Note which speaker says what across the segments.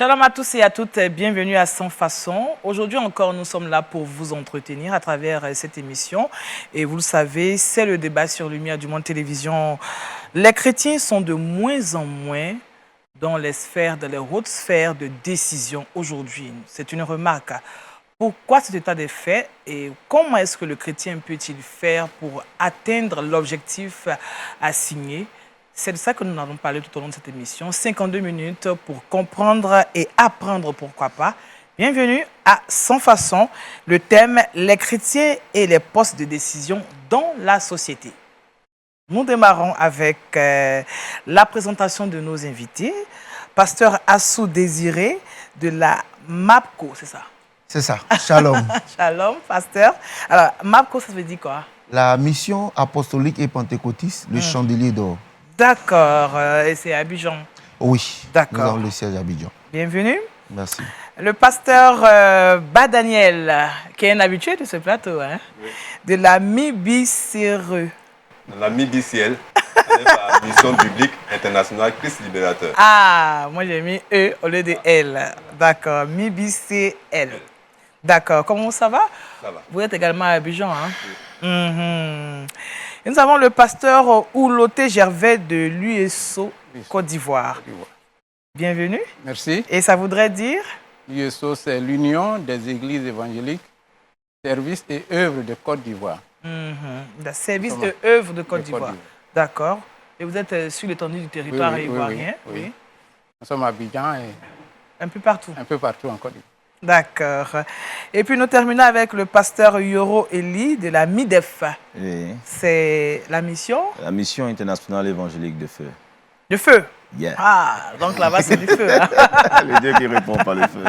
Speaker 1: Shalom à tous et à toutes, bienvenue à Sans Façon. Aujourd'hui encore, nous sommes là pour vous entretenir à travers cette émission. Et vous le savez, c'est le débat sur Lumière du Monde Télévision. Les chrétiens sont de moins en moins dans les hautes sphères de décision aujourd'hui. C'est une remarque. Pourquoi cet état des faits et comment est-ce que le chrétien peut-il faire pour atteindre l'objectif assigné? C'est de ça que nous allons parler tout au long de cette émission. 52 minutes pour comprendre et apprendre, pourquoi pas. Bienvenue à Sans Façon, le thème « Les chrétiens et les postes de décision dans la société ». Nous démarrons avec la présentation de nos invités. Pasteur Assou Désiré de la MAPCO, c'est ça?
Speaker 2: C'est ça. Shalom.
Speaker 1: Shalom, pasteur. Alors, MAPCO, ça veut dire quoi?
Speaker 2: La mission apostolique et pentecôtiste, le chandelier d'or.
Speaker 1: D'accord. Et c'est à Abidjan?
Speaker 2: Oui.
Speaker 1: D'accord.
Speaker 2: Nous avons le siège à Abidjan.
Speaker 1: Bienvenue.
Speaker 2: Merci.
Speaker 1: Le pasteur Badaniel, qui est un habitué de ce plateau, hein? Oui. De la MIBICRE.
Speaker 3: La MIBICL, avec la mission biblique internationale Christ libérateur.
Speaker 1: Ah, moi j'ai mis E au lieu de L. D'accord, MIBICL. D'accord. Comment ça va?
Speaker 3: Ça va.
Speaker 1: Vous êtes également à Abidjan, hein? Oui. Et nous avons le pasteur Ouloté Gervais de l'USO Côte d'Ivoire. Bienvenue.
Speaker 4: Merci.
Speaker 1: Et ça voudrait dire?
Speaker 4: L'USO, c'est l'Union des Églises évangéliques, services et œuvres de Côte d'Ivoire.
Speaker 1: Le service et œuvres de Côte d'Ivoire. D'accord. Et vous êtes sur l'étendue du territoire ivoirien?
Speaker 4: Oui. Nous sommes à Abidjan et
Speaker 1: un peu partout? Un
Speaker 4: peu partout en Côte d'Ivoire.
Speaker 1: D'accord. Et puis nous terminons avec le pasteur Yoro Eli de la MIDEF.
Speaker 5: Oui.
Speaker 1: C'est la mission?
Speaker 5: La mission internationale évangélique de feu.
Speaker 1: De feu?
Speaker 5: Yeah.
Speaker 1: Ah, donc là-bas c'est du feu. Hein?
Speaker 5: Le Dieu qui répond par le feu.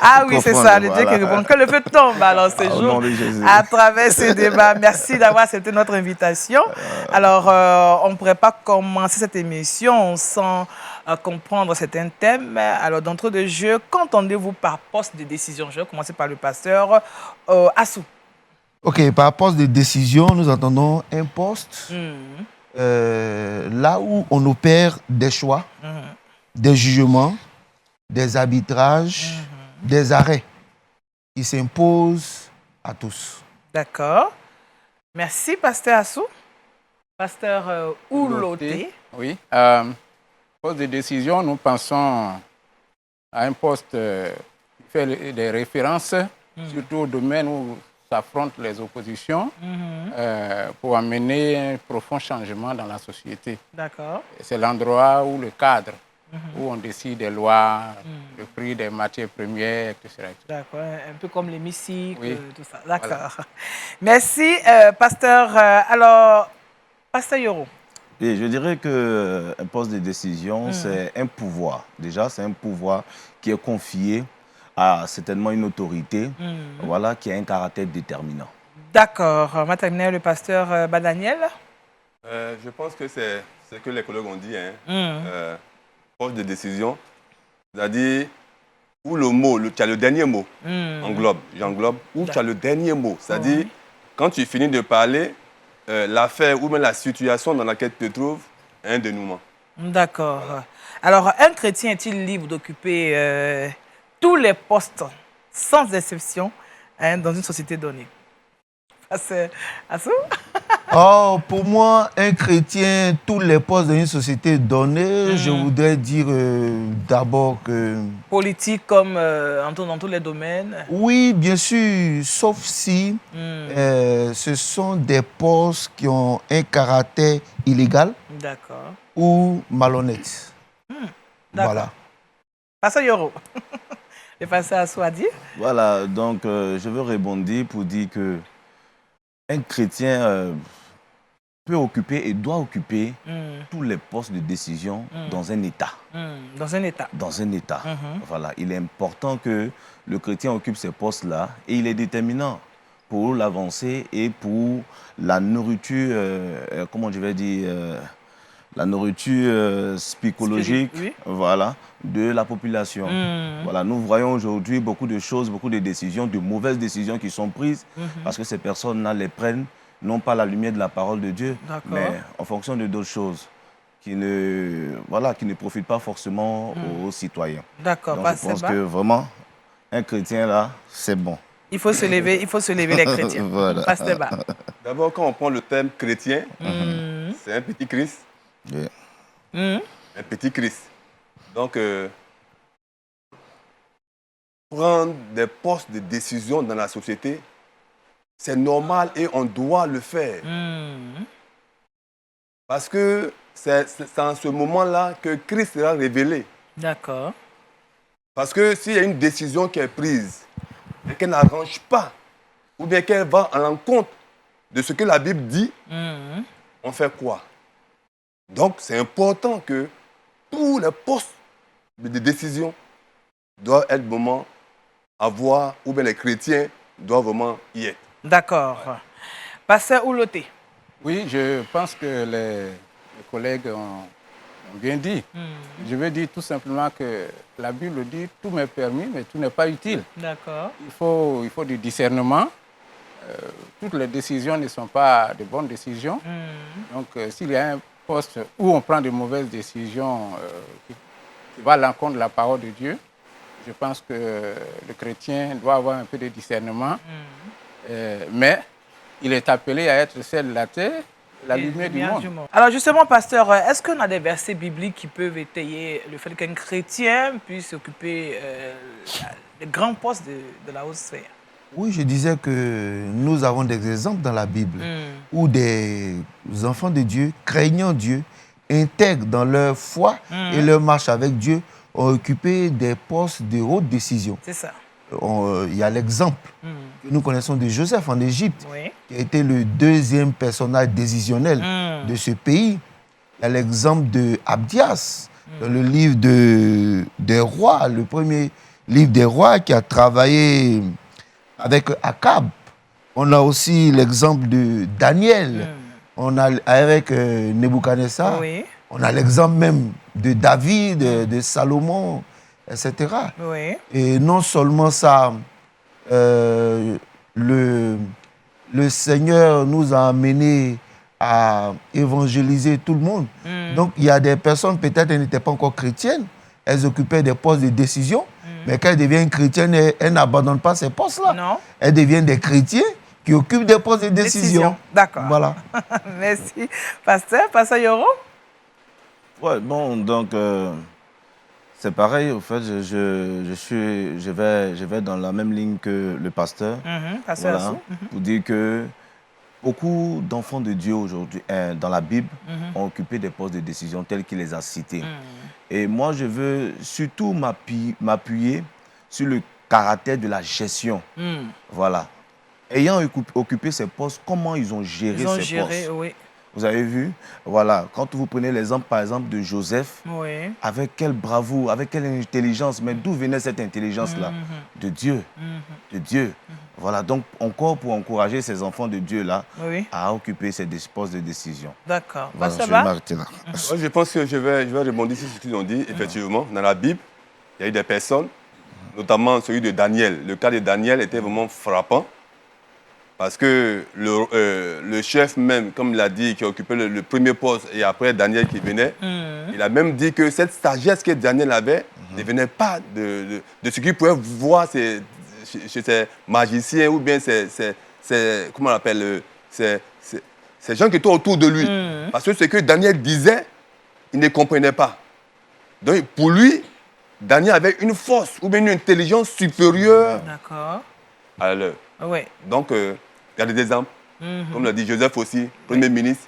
Speaker 1: Ah oui, c'est ça, le Dieu qui répond. Que le feu tombe alors ces jours. Au nom de Jésus. À travers ces débats. Merci d'avoir accepté notre invitation. Alors, on ne pourrait pas commencer cette émission sans comprendre certains thèmes. Alors, d'entrée de jeu, qu'entendez-vous par poste de décision? Je vais commencer par le pasteur Assou.
Speaker 2: Ok, par poste de décision, nous entendons un poste là où on opère des choix, des jugements, des arbitrages, des arrêts qui s'imposent à tous.
Speaker 1: D'accord. Merci, pasteur Assou. Pasteur Ouloté.
Speaker 4: Oui. Poste de décision, nous pensons à un poste qui fait des références, surtout au domaine où s'affrontent les oppositions, pour amener un profond changement dans la société.
Speaker 1: D'accord.
Speaker 4: C'est l'endroit où le cadre, où on décide des lois, le prix des matières premières, etc.
Speaker 1: D'accord, un peu comme l'hémicycle,
Speaker 4: oui.
Speaker 1: Tout ça. D'accord. Voilà. Merci, pasteur. Alors, pasteur Yoro.
Speaker 5: Et je dirais qu'un poste de décision, c'est un pouvoir. Déjà, c'est un pouvoir qui est confié à certainement une autorité, voilà, qui a un caractère déterminant. D'accord.
Speaker 1: On va terminer le pasteur Badaniel.
Speaker 3: Je pense que c'est ce que les collègues ont dit. Poste de décision, c'est-à-dire où le mot, tu as le dernier mot, j'englobe, où tu as le dernier mot. C'est-à-dire, quand tu finis de parler, l'affaire ou même la situation dans laquelle tu te trouves a un dénouement.
Speaker 1: D'accord. Voilà. Alors, un chrétien est-il libre d'occuper tous les postes, sans exception, dans une société donnée? C'est Assou?
Speaker 2: Oh, pour moi, un chrétien, tous les postes dans une société donnée, je voudrais dire d'abord que...
Speaker 1: Politique comme dans tous les domaines? Oui,
Speaker 2: bien sûr, sauf si ce sont des postes qui ont un caractère illégal ou malhonnête. Voilà.
Speaker 1: Pasteur Yoro. Le pasteur Assou a dit?
Speaker 5: Voilà, donc je veux rebondir pour dire que un chrétien peut occuper et doit occuper tous les postes de décision dans un État.
Speaker 1: Dans un État.
Speaker 5: Dans un État. Voilà, il est important que le chrétien occupe ces postes-là et il est déterminant pour l'avancée et pour la nourriture, comment je vais dire, la nourriture psychologique, voilà, de la population. Voilà, nous voyons aujourd'hui beaucoup de choses, beaucoup de décisions, de mauvaises décisions qui sont prises parce que ces personnes-là les prennent non pas à la lumière de la parole de Dieu, mais en fonction de d'autres choses qui ne profite pas forcément aux citoyens.
Speaker 1: D'accord.
Speaker 5: Donc, je pense que vraiment, un chrétien là, c'est bon.
Speaker 1: Il faut se lever les chrétiens.
Speaker 5: Voilà.
Speaker 3: D'abord, quand on prend le terme chrétien, c'est un petit Christ.
Speaker 5: Oui.
Speaker 3: Un petit Christ. Donc, prendre des postes de décision dans la société, c'est normal et on doit le faire. Parce que c'est en ce moment-là que Christ sera révélé.
Speaker 1: D'accord.
Speaker 3: Parce que s'il y a une décision qui est prise et qu'elle n'arrange pas, ou bien qu'elle va à l'encontre de ce que la Bible dit, on fait quoi? Donc, c'est important que tous les postes de décision doivent être vraiment avoir, ou bien les chrétiens doivent vraiment y être.
Speaker 1: D'accord. Pasteur Ouloté.
Speaker 4: Oui, je pense que les collègues ont bien dit. Je veux dire tout simplement que la Bible dit tout m'est permis, mais tout n'est pas utile.
Speaker 1: D'accord.
Speaker 4: Il faut du discernement. Toutes les décisions ne sont pas de bonnes décisions. Donc, s'il y a un poste où on prend de mauvaises décisions qui va à l'encontre de la parole de Dieu, je pense que le chrétien doit avoir un peu de discernement. Mais il est appelé à être celle de la terre, la lumière du monde.
Speaker 1: Alors justement, pasteur, est-ce qu'on a des versets bibliques qui peuvent étayer le fait qu'un chrétien puisse occuper les grands postes de la haute sphère?
Speaker 2: Oui, je disais que nous avons des exemples dans la Bible où des enfants de Dieu, craignant Dieu, intègres dans leur foi et leur marche avec Dieu, ont occupé des postes de haute décision.
Speaker 1: C'est ça.
Speaker 2: Il y a l'exemple que nous connaissons de Joseph en Égypte,
Speaker 1: Oui.
Speaker 2: qui a été le deuxième personnage décisionnel de ce pays. Il y a l'exemple de Abdias, dans le livre des rois, le premier livre des rois qui a travaillé avec Akab. On a aussi l'exemple de Daniel, on a avec Nebuchadnezzar.
Speaker 1: Oui.
Speaker 2: On a l'exemple même de David, de Salomon, etc.
Speaker 1: Oui.
Speaker 2: Et non seulement ça, le Seigneur nous a amenés à évangéliser tout le monde. Donc, il y a des personnes, peut-être elles n'étaient pas encore chrétiennes, elles occupaient des postes de décision, mais quand elles deviennent chrétiennes, elles n'abandonnent pas ces postes-là.
Speaker 1: Non.
Speaker 2: Elles deviennent des chrétiens qui occupent des postes de décision.
Speaker 1: D'accord.
Speaker 2: Voilà.
Speaker 1: Merci. Pasteur Yoro?
Speaker 5: Ouais, bon, donc, c'est pareil, au fait, je vais dans la même ligne que le pasteur.
Speaker 1: Pasteur
Speaker 5: Voilà, pour dire que beaucoup d'enfants de Dieu aujourd'hui, dans la Bible, ont occupé des postes de décision tels qu'il les a cités. Et moi, je veux surtout m'appuyer sur le caractère de la gestion. Voilà. Ayant occupé ces postes, comment ils ont géré ces postes.
Speaker 1: Oui.
Speaker 5: Vous avez vu? Voilà. Quand vous prenez l'exemple, par exemple, de Joseph,
Speaker 1: oui.
Speaker 5: avec quelle bravoure, avec quelle intelligence, mais d'où venait cette intelligence-là? De Dieu. De Dieu. Voilà. Donc, encore pour encourager ces enfants de Dieu-là à occuper ces postes de décision.
Speaker 1: D'accord.
Speaker 5: Voilà,
Speaker 1: ça va?
Speaker 3: Moi, je pense que je vais rebondir sur ce qu'ils ont dit. Effectivement, dans la Bible, il y a eu des personnes, notamment celui de Daniel. Le cas de Daniel était vraiment frappant. Parce que le chef même, comme il a dit, qui occupait le premier poste, et après Daniel qui venait, il a même dit que cette sagesse que Daniel avait ne venait pas de ce qu'il pouvait voir chez ces magiciens ou bien comment on appelle, ces gens qui étaient autour de lui. Parce que ce que Daniel disait, il ne comprenait pas. Donc pour lui, Daniel avait une force ou bien une intelligence supérieure à leur.
Speaker 1: Oui.
Speaker 3: Donc, il y a des exemples, comme l'a dit Joseph aussi, Premier ministre,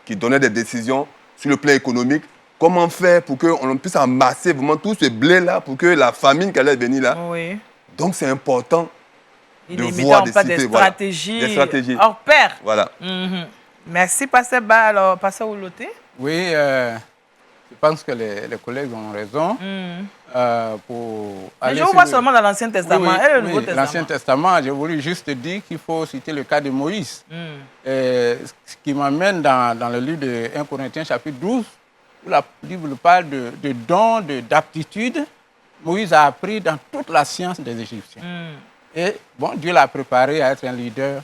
Speaker 3: qui donnait des décisions sur le plan économique. Comment faire pour qu'on puisse amasser vraiment tout ce blé-là pour que la famine qui allait venir là.
Speaker 1: Oui.
Speaker 3: Donc, c'est important
Speaker 1: de
Speaker 3: voir,
Speaker 1: de citer. Des stratégies hors pair.
Speaker 3: Voilà.
Speaker 1: Merci, Pasteur Ba. Alors, Pasteur Ouloté?
Speaker 4: Oui, je pense que les collègues ont raison.
Speaker 1: Mais je vous vois seulement dans l'Ancien Testament et le Nouveau Testament.
Speaker 4: L'Ancien Testament, j'ai voulu juste dire qu'il faut citer le cas de Moïse. Ce qui m'amène dans le livre de 1 Corinthiens chapitre 12, où la Bible parle de dons, d'aptitudes. Moïse a appris dans toute la science des Égyptiens. Et bon, Dieu l'a préparé à être un leader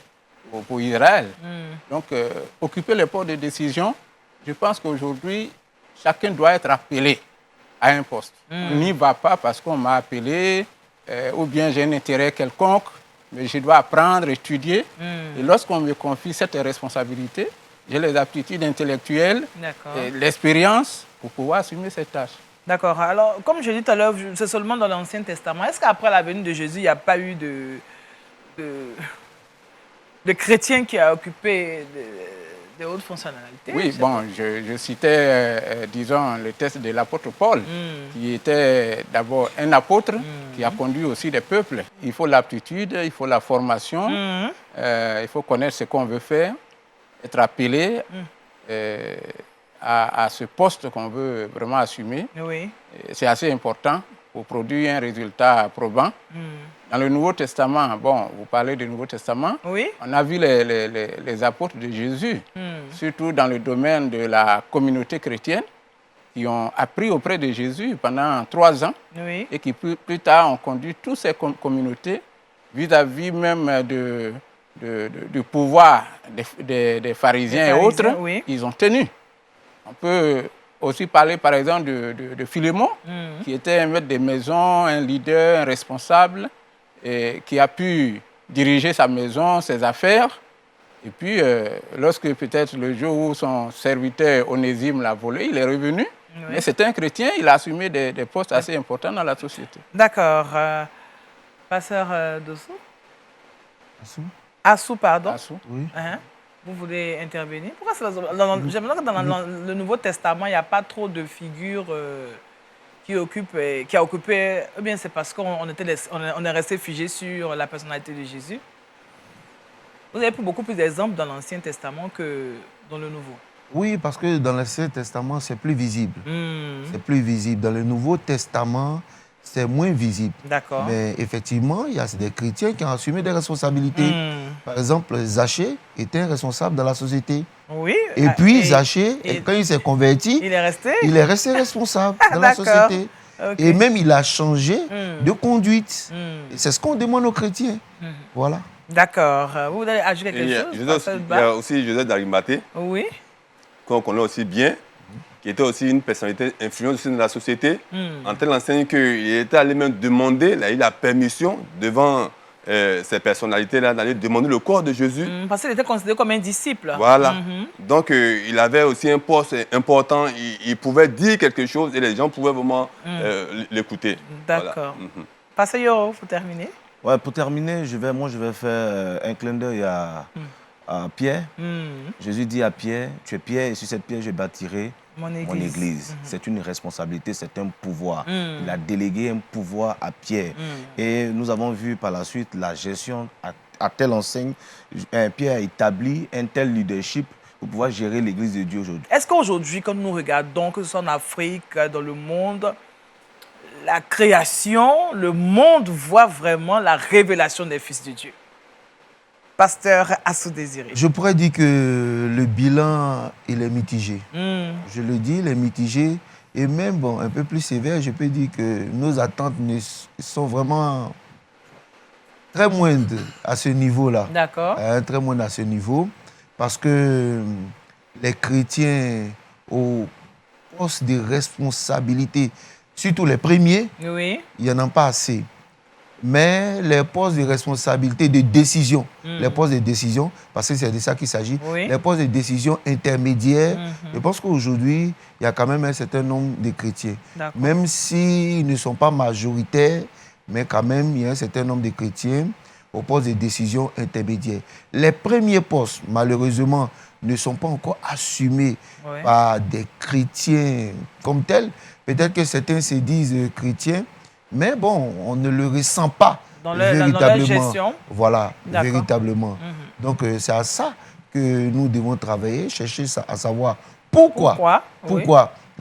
Speaker 4: pour Israël. Donc, occuper les postes de décision, je pense qu'aujourd'hui, chacun doit être appelé à un poste. On n'y va pas parce qu'on m'a appelé ou bien j'ai un intérêt quelconque, mais je dois apprendre, étudier. Et lorsqu'on me confie cette responsabilité, j'ai les aptitudes intellectuelles et l'expérience pour pouvoir assumer cette tâche.
Speaker 1: D'accord. Alors, comme je dis tout à l'heure, c'est seulement dans l'Ancien Testament. Est-ce qu'après la venue de Jésus, il n'y a pas eu de chrétien qui a occupé de hautes fonctionnalités?
Speaker 4: Oui, bon, je citais, disons, le texte de l'apôtre Paul, qui était d'abord un apôtre qui a conduit aussi des peuples. Il faut l'aptitude, il faut la formation, il faut connaître ce qu'on veut faire, être appelé à ce poste qu'on veut vraiment assumer.
Speaker 1: Oui.
Speaker 4: C'est assez important pour produire un résultat probant. Dans le Nouveau Testament, bon, vous parlez du Nouveau Testament,
Speaker 1: Oui.
Speaker 4: on a vu les apôtres de Jésus, surtout dans le domaine de la communauté chrétienne, qui ont appris auprès de Jésus pendant 3 ans
Speaker 1: Oui.
Speaker 4: et qui plus tard ont conduit toutes ces communautés vis-à-vis même du pouvoir des pharisiens et autres,
Speaker 1: oui.
Speaker 4: ils ont tenu. On peut aussi parler par exemple de Philémon, qui était un maître de maison, un leader, un responsable, et qui a pu diriger sa maison, ses affaires. Et puis, lorsque peut-être le jour où son serviteur Onésime l'a volé, il est revenu. Oui. Mais c'était un chrétien, il a assumé des postes assez importants dans la société.
Speaker 1: D'accord. Pasteur Dossou? Assou, pardon.
Speaker 4: Assou.
Speaker 2: Oui.
Speaker 1: Vous voulez intervenir? Pourquoi j'aimerais que dans le Nouveau Testament, il n'y a pas trop de figures qui a occupé, ou bien c'est parce qu'on est resté figé sur la personnalité de Jésus? Vous avez pris beaucoup plus d'exemples dans l'Ancien Testament que dans le Nouveau.
Speaker 2: Oui, parce que dans l'Ancien Testament, c'est plus visible. C'est plus visible. Dans le Nouveau Testament, c'est moins visible.
Speaker 1: D'accord.
Speaker 2: Mais effectivement, il y a des chrétiens qui ont assumé des responsabilités. Par exemple, Zachée était un responsable dans la société.
Speaker 1: Oui.
Speaker 2: Et puis, Zachée, quand il s'est converti,
Speaker 1: il est resté
Speaker 2: responsable dans la société. Okay. Et même, il a changé de conduite. Et c'est ce qu'on demande aux chrétiens. Voilà.
Speaker 1: D'accord. Vous voulez ajouter quelque chose?
Speaker 3: Il y a aussi Joseph d'Arimathée,
Speaker 1: oui,
Speaker 3: qu'on connaît aussi bien, qui était aussi une personnalité influente aussi dans la société, en telle enseigne qu'il était allé même demander, il a eu la permission devant ces personnalités-là, d'aller demander le corps de Jésus.
Speaker 1: Parce qu'il était considéré comme un disciple.
Speaker 3: Voilà. Donc, il avait aussi un poste important, il pouvait dire quelque chose et les gens pouvaient vraiment l'écouter.
Speaker 1: D'accord. Voilà. Pasteur Yoro, pour terminer.
Speaker 5: Ouais, pour terminer, je vais faire un clin d'œil à Pierre. Jésus dit à Pierre, tu es Pierre et sur cette pierre je bâtirai mon église. C'est une responsabilité, c'est un pouvoir. Il a délégué un pouvoir à Pierre. Et nous avons vu par la suite la gestion à telle enseigne. Pierre a établi un tel leadership pour pouvoir gérer l'église de Dieu aujourd'hui.
Speaker 1: Est-ce qu'aujourd'hui, quand nous regardons, que ce soit en Afrique, dans le monde, la création, le monde voit vraiment la révélation des fils de Dieu? Pasteur Assou Désiré.
Speaker 2: Je pourrais dire que le bilan, il est mitigé. Je le dis, il est mitigé. Et même, bon, un peu plus sévère, je peux dire que nos attentes sont vraiment très moindres à ce niveau-là.
Speaker 1: D'accord.
Speaker 2: Très moindres à ce niveau. Parce que les chrétiens au poste de responsabilité, surtout les premiers,
Speaker 1: oui,
Speaker 2: il n'y en a pas assez. Mais les postes de responsabilité, de décision, les postes de décision, parce que c'est de ça qu'il s'agit, les postes de décision intermédiaires, je pense qu'aujourd'hui, il y a quand même un certain nombre de chrétiens. Même s'ils ne sont pas majoritaires, mais quand même, il y a un certain nombre de chrétiens aux postes de décision intermédiaires. Les premiers postes, malheureusement, ne sont pas encore assumés par des chrétiens comme tels. Peut-être que certains se disent chrétiens, mais bon, on ne le ressent pas véritablement.
Speaker 1: Dans la gestion.
Speaker 2: Voilà, véritablement. Donc, c'est à ça que nous devons travailler, chercher à savoir pourquoi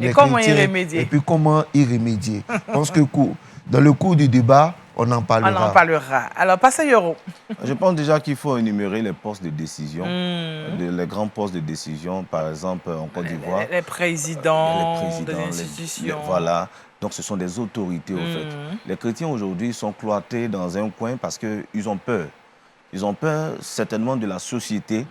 Speaker 1: et comment y remédier.
Speaker 2: Et puis comment y remédier. Je pense que dans le cours du débat, on en parlera.
Speaker 1: On en parlera. Alors, Pasteur Yoro.
Speaker 5: Je pense déjà qu'il faut énumérer les postes de décision, les grands postes de décision, par exemple en Côte d'Ivoire.
Speaker 1: Les présidents des institutions.
Speaker 5: Voilà. Donc, ce sont des autorités, au fait. Les chrétiens, aujourd'hui, sont cloîtrés dans un coin parce qu'ils ont peur. Ils ont peur, certainement, de la société.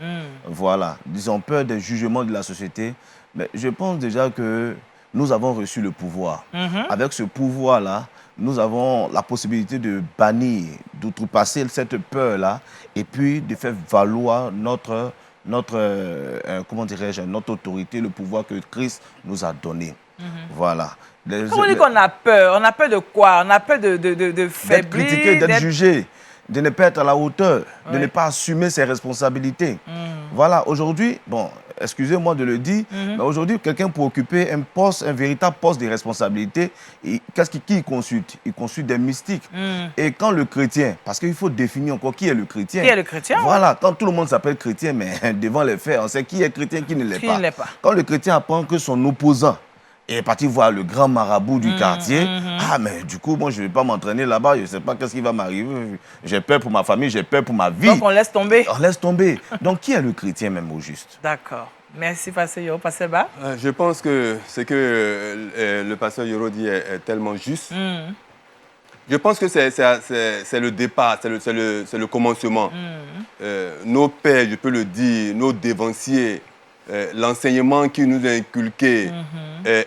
Speaker 5: Voilà. Ils ont peur des jugements de la société. Mais je pense déjà que nous avons reçu le pouvoir. Avec ce pouvoir-là, nous avons la possibilité de bannir, d'outrepasser cette peur-là et puis de faire valoir notre comment dirais-je, notre autorité, le pouvoir que Christ nous a donné. Voilà.
Speaker 1: Comment on dit qu'on a peur? On a peur de quoi? On a peur de faiblir,
Speaker 5: d'être critiqué, d'être jugé, de ne pas être à la hauteur, de ne pas assumer ses responsabilités. Voilà, aujourd'hui, bon, excusez-moi de le dire, mais aujourd'hui, quelqu'un pour occuper un poste, un véritable poste de responsabilité, qui il consulte? Il consulte des mystiques. Et quand le chrétien, parce qu'il faut définir encore qui est le chrétien.
Speaker 1: Qui est le chrétien?
Speaker 5: Voilà, quand tout le monde s'appelle chrétien, mais devant les faits, on sait qui est chrétien, qui ne l'est pas. Quand le chrétien apprend que son opposant est parti voir le grand marabout du quartier, ah, mais du coup, moi, je ne vais pas m'entraîner là-bas, je ne sais pas qu'est-ce qui va m'arriver, j'ai peur pour ma famille, j'ai peur pour ma vie.
Speaker 1: Donc, on laisse tomber.
Speaker 5: On laisse tomber. Donc, qui est le chrétien même au juste?
Speaker 1: D'accord. Merci, Pasteur Yoro. Pasteur Ba?
Speaker 3: Je pense que ce que le pasteur Yoro dit est tellement juste. Je pense que c'est le départ, c'est le commencement. Nos pères, je peux le dire, nos dévanciers, l'enseignement qui nous a inculqué,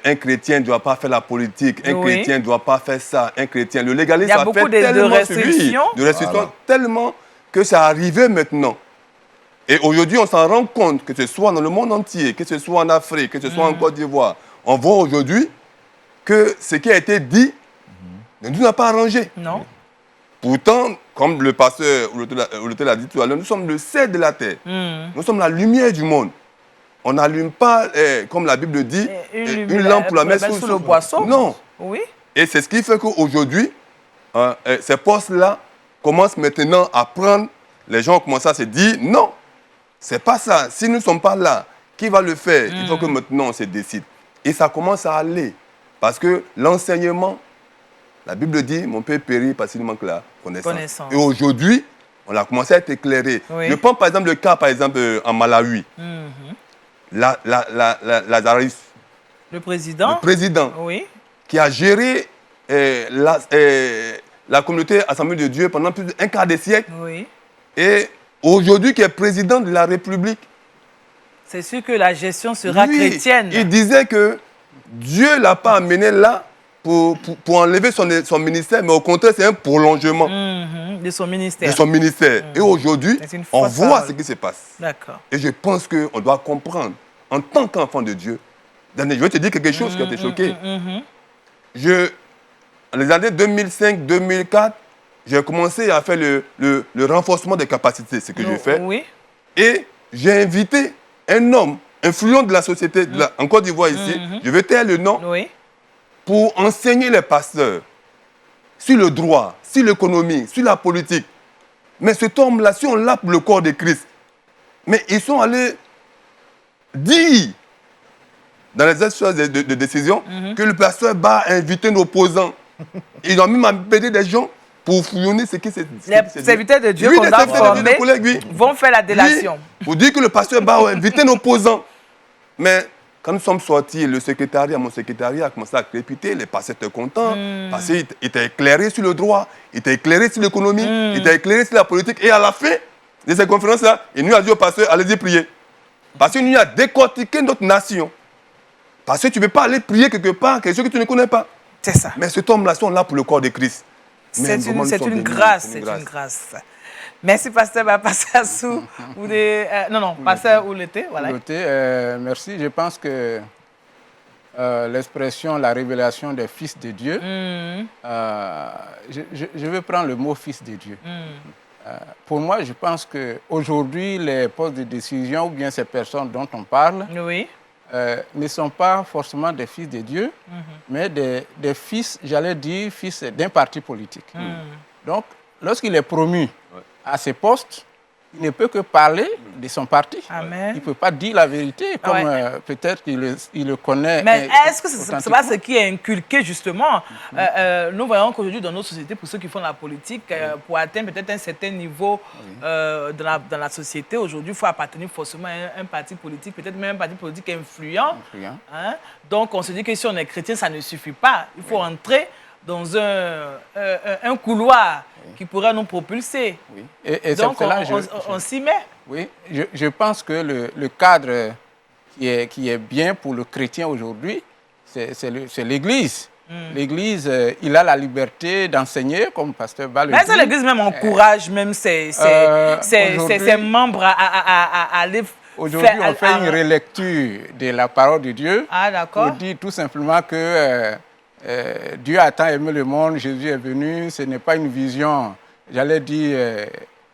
Speaker 3: un chrétien ne doit pas faire la politique, un chrétien ne doit pas faire ça, un chrétien. Le légalisme a fait tellement
Speaker 1: de restrictions,
Speaker 3: tellement que ça arrivait maintenant. Et aujourd'hui, on s'en rend compte, que ce soit dans le monde entier, que ce soit en Afrique, que ce soit en Côte d'Ivoire, on voit aujourd'hui que ce qui a été dit ne nous a pas arrangé.
Speaker 1: Non.
Speaker 3: Pourtant, comme le pasteur Olote l'a dit tout à l'heure, nous sommes le sel de la terre. Nous sommes la lumière du monde. On n'allume pas, comme la Bible dit, une lampe pour la mettre sous
Speaker 1: le boisseau.
Speaker 3: Non.
Speaker 1: Oui.
Speaker 3: Et c'est ce qui fait qu'aujourd'hui, ces postes-là commencent maintenant à prendre. Les gens commencent à se dire, non, c'est pas ça. Si nous ne sommes pas là, qui va le faire? Il faut que maintenant on se décide. Et ça commence à aller. Parce que l'enseignement, la Bible dit, mon père périt parce qu'il manque la connaissance. Et aujourd'hui, on a commencé à être éclairé. Oui. Je prends par exemple le cas, par exemple, en Malawi. Lazarus.
Speaker 1: Le président. Oui.
Speaker 3: Qui a géré la communauté Assemblée de Dieu pendant plus d'un quart de siècle.
Speaker 1: Oui.
Speaker 3: Et aujourd'hui, qui est président de la République.
Speaker 1: C'est sûr que la gestion sera chrétienne.
Speaker 3: Il disait que Dieu ne l'a pas amené là pour enlever son ministère, mais au contraire, c'est un prolongement
Speaker 1: de son ministère.
Speaker 3: De son ministère. Et aujourd'hui, on voit ce qui se passe.
Speaker 1: D'accord.
Speaker 3: Et je pense qu'on doit comprendre, en tant qu'enfant de Dieu, je vais te dire quelque chose qui a été choqué. En les années 2005-2004, j'ai commencé à faire le renforcement des capacités, ce que je fais.
Speaker 1: Oui.
Speaker 3: Et j'ai invité un homme influent de la société, en Côte d'Ivoire ici, je vais taire le nom, pour enseigner les pasteurs sur le droit, sur l'économie, sur la politique. Mais cet homme-là, si on l'a pour le corps de Christ, mais ils sont allés dire dans les instances de décision que le pasteur Ba a invité nos opposants. Ils ont même appelé des gens pour fouillonner ce qui s'est dit.
Speaker 1: Les serviteurs de Dieu qu'on a formés vont faire la délation.
Speaker 3: Pour dire que le pasteur Ba a invité nos opposants. Mais quand nous sommes sortis, mon secrétariat a commencé à crépiter, les pasteurs étaient contents, parce qu'ils étaient éclairés sur le droit, ils étaient éclairés sur l'économie, ils étaient éclairés sur la politique. Et à la fin de ces conférences-là, il nous a dit au pasteur, allez-y prier. Parce qu'il nous a décortiqué notre nation. Parce que tu ne peux pas aller prier quelque part, quelque chose que tu ne connais pas.
Speaker 1: C'est ça.
Speaker 3: Mais cet homme-là, sont là pour le corps de Christ.
Speaker 1: C'est une grâce, c'est une grâce. Merci, pasteur Passassou. Pasteur Olote. Voilà.
Speaker 4: Merci. Je pense que l'expression, la révélation des fils de Dieu, je vais prendre le mot fils de Dieu. Pour moi, je pense qu'aujourd'hui, les postes de décision ou bien ces personnes dont on parle ne sont pas forcément des fils de Dieu, mais des fils, j'allais dire, fils d'un parti politique. Donc, lorsqu'il est promu à ces postes, il ne peut que parler de son parti.
Speaker 1: Amen.
Speaker 4: Il ne peut pas dire la vérité, comme peut-être qu'il le connaît.
Speaker 1: Mais est-ce que ce n'est pas ce qui est inculqué, justement? Nous voyons qu'aujourd'hui, dans nos sociétés, pour ceux qui font la politique, pour atteindre peut-être un certain niveau dans la société, aujourd'hui, il faut appartenir forcément à un parti politique, peut-être même un parti politique influent. Hein? Donc, on se dit que si on est chrétien, ça ne suffit pas. Il faut entrer dans un couloir qui pourrait nous propulser.
Speaker 4: Oui. Et
Speaker 1: donc, on s'y met.
Speaker 4: Oui, je pense que le cadre qui est bien pour le chrétien aujourd'hui, c'est l'Église. L'Église, il a la liberté d'enseigner, comme Pasteur Bal le dit.
Speaker 1: Mais l'Église même encourage même ses membres à aller...
Speaker 4: Aujourd'hui, on fait une relecture de la parole de Dieu.
Speaker 1: Ah, d'accord.
Speaker 4: Pour dire tout simplement que Dieu a tant aimé le monde, Jésus est venu. Ce n'est pas une vision, j'allais dire,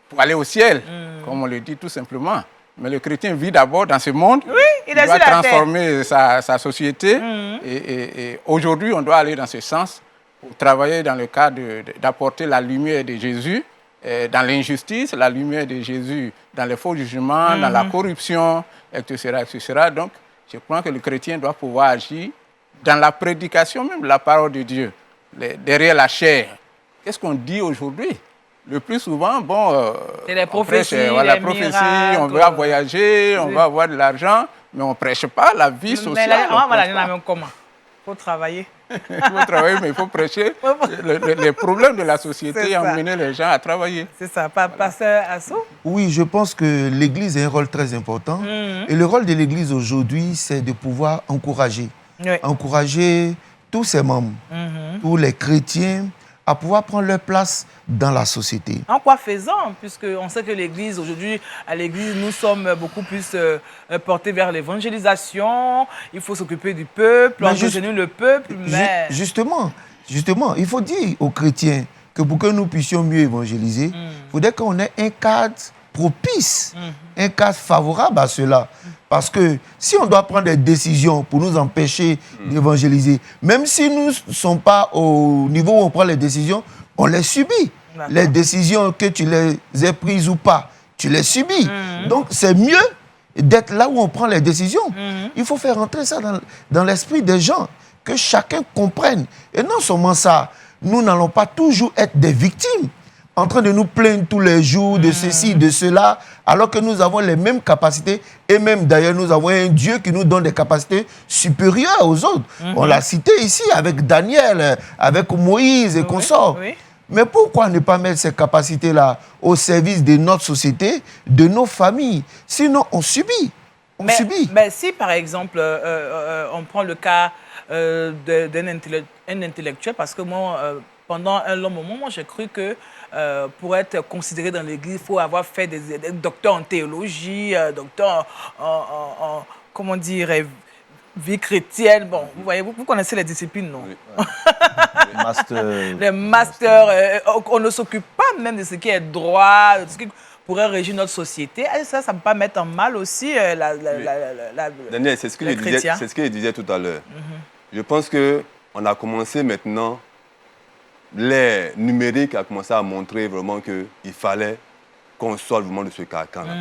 Speaker 4: pour aller au ciel, comme on le dit tout simplement. Mais le chrétien vit d'abord dans ce monde.
Speaker 1: Oui, il doit
Speaker 4: transformer sa société. Et aujourd'hui, on doit aller dans ce sens pour travailler dans le cadre d'apporter la lumière de Jésus dans l'injustice, la lumière de Jésus dans les faux jugements, dans la corruption, etc., etc. Donc, je crois que le chrétien doit pouvoir agir dans la prédication même de la parole de Dieu, derrière la chair. Qu'est-ce qu'on dit aujourd'hui? Le plus souvent,
Speaker 1: c'est les prophéties,
Speaker 4: la prophétie, miracles, on va voyager, on va avoir de l'argent, mais on ne prêche pas la vie sociale.
Speaker 1: Mais comment? Il faut travailler.
Speaker 4: Il faut travailler, mais il faut prêcher les problèmes de la société et emmener les gens à travailler.
Speaker 1: C'est ça. Pasteur Assou?
Speaker 2: Oui, je pense que l'Église a un rôle très important. Et le rôle de l'Église aujourd'hui, c'est de pouvoir encourager. Encourager tous ses membres, tous les chrétiens, à pouvoir prendre leur place dans la société.
Speaker 1: En quoi faisant? Puisqu'on sait que l'Église, aujourd'hui, à l'Église, nous sommes beaucoup plus portés vers l'évangélisation. Il faut s'occuper du peuple, enseigner le peuple. Mais...
Speaker 2: Justement, il faut dire aux chrétiens que pour que nous puissions mieux évangéliser, il faudrait qu'on ait un cadre propice, un cadre favorable à cela. Parce que si on doit prendre des décisions pour nous empêcher d'évangéliser, même si nous ne sommes pas au niveau où on prend les décisions, on les subit. Les décisions, que tu les aies prises ou pas, tu les subis. Donc c'est mieux d'être là où on prend les décisions. Il faut faire entrer ça dans l'esprit des gens, que chacun comprenne. Et non seulement ça, nous n'allons pas toujours être des victimes, en train de nous plaindre tous les jours de ceci, de cela, alors que nous avons les mêmes capacités et même d'ailleurs nous avons un Dieu qui nous donne des capacités supérieures aux autres. On l'a cité ici avec Daniel, avec Moïse et consorts. Mais pourquoi ne pas mettre ces capacités-là au service de notre société, de nos familles? Sinon, on subit.
Speaker 1: Mais si, par exemple, on prend le cas d'un intellectuel, parce que moi, pendant un long moment, j'ai cru que pour être considéré dans l'Église, il faut avoir fait des docteurs en théologie, docteur en comment dire, vie chrétienne. Bon, vous voyez, vous connaissez les disciplines, non?
Speaker 5: Oui.
Speaker 1: Les masters. On ne s'occupe pas même de ce qui est droit, de ce qui pourrait régir notre société. Et ça ne peut pas mettre en mal aussi
Speaker 3: Daniel, c'est ce que je disais tout à l'heure. Je pense qu'on a commencé maintenant, l'ère numérique a commencé à montrer vraiment qu'il fallait qu'on sorte vraiment de ce carcan-là.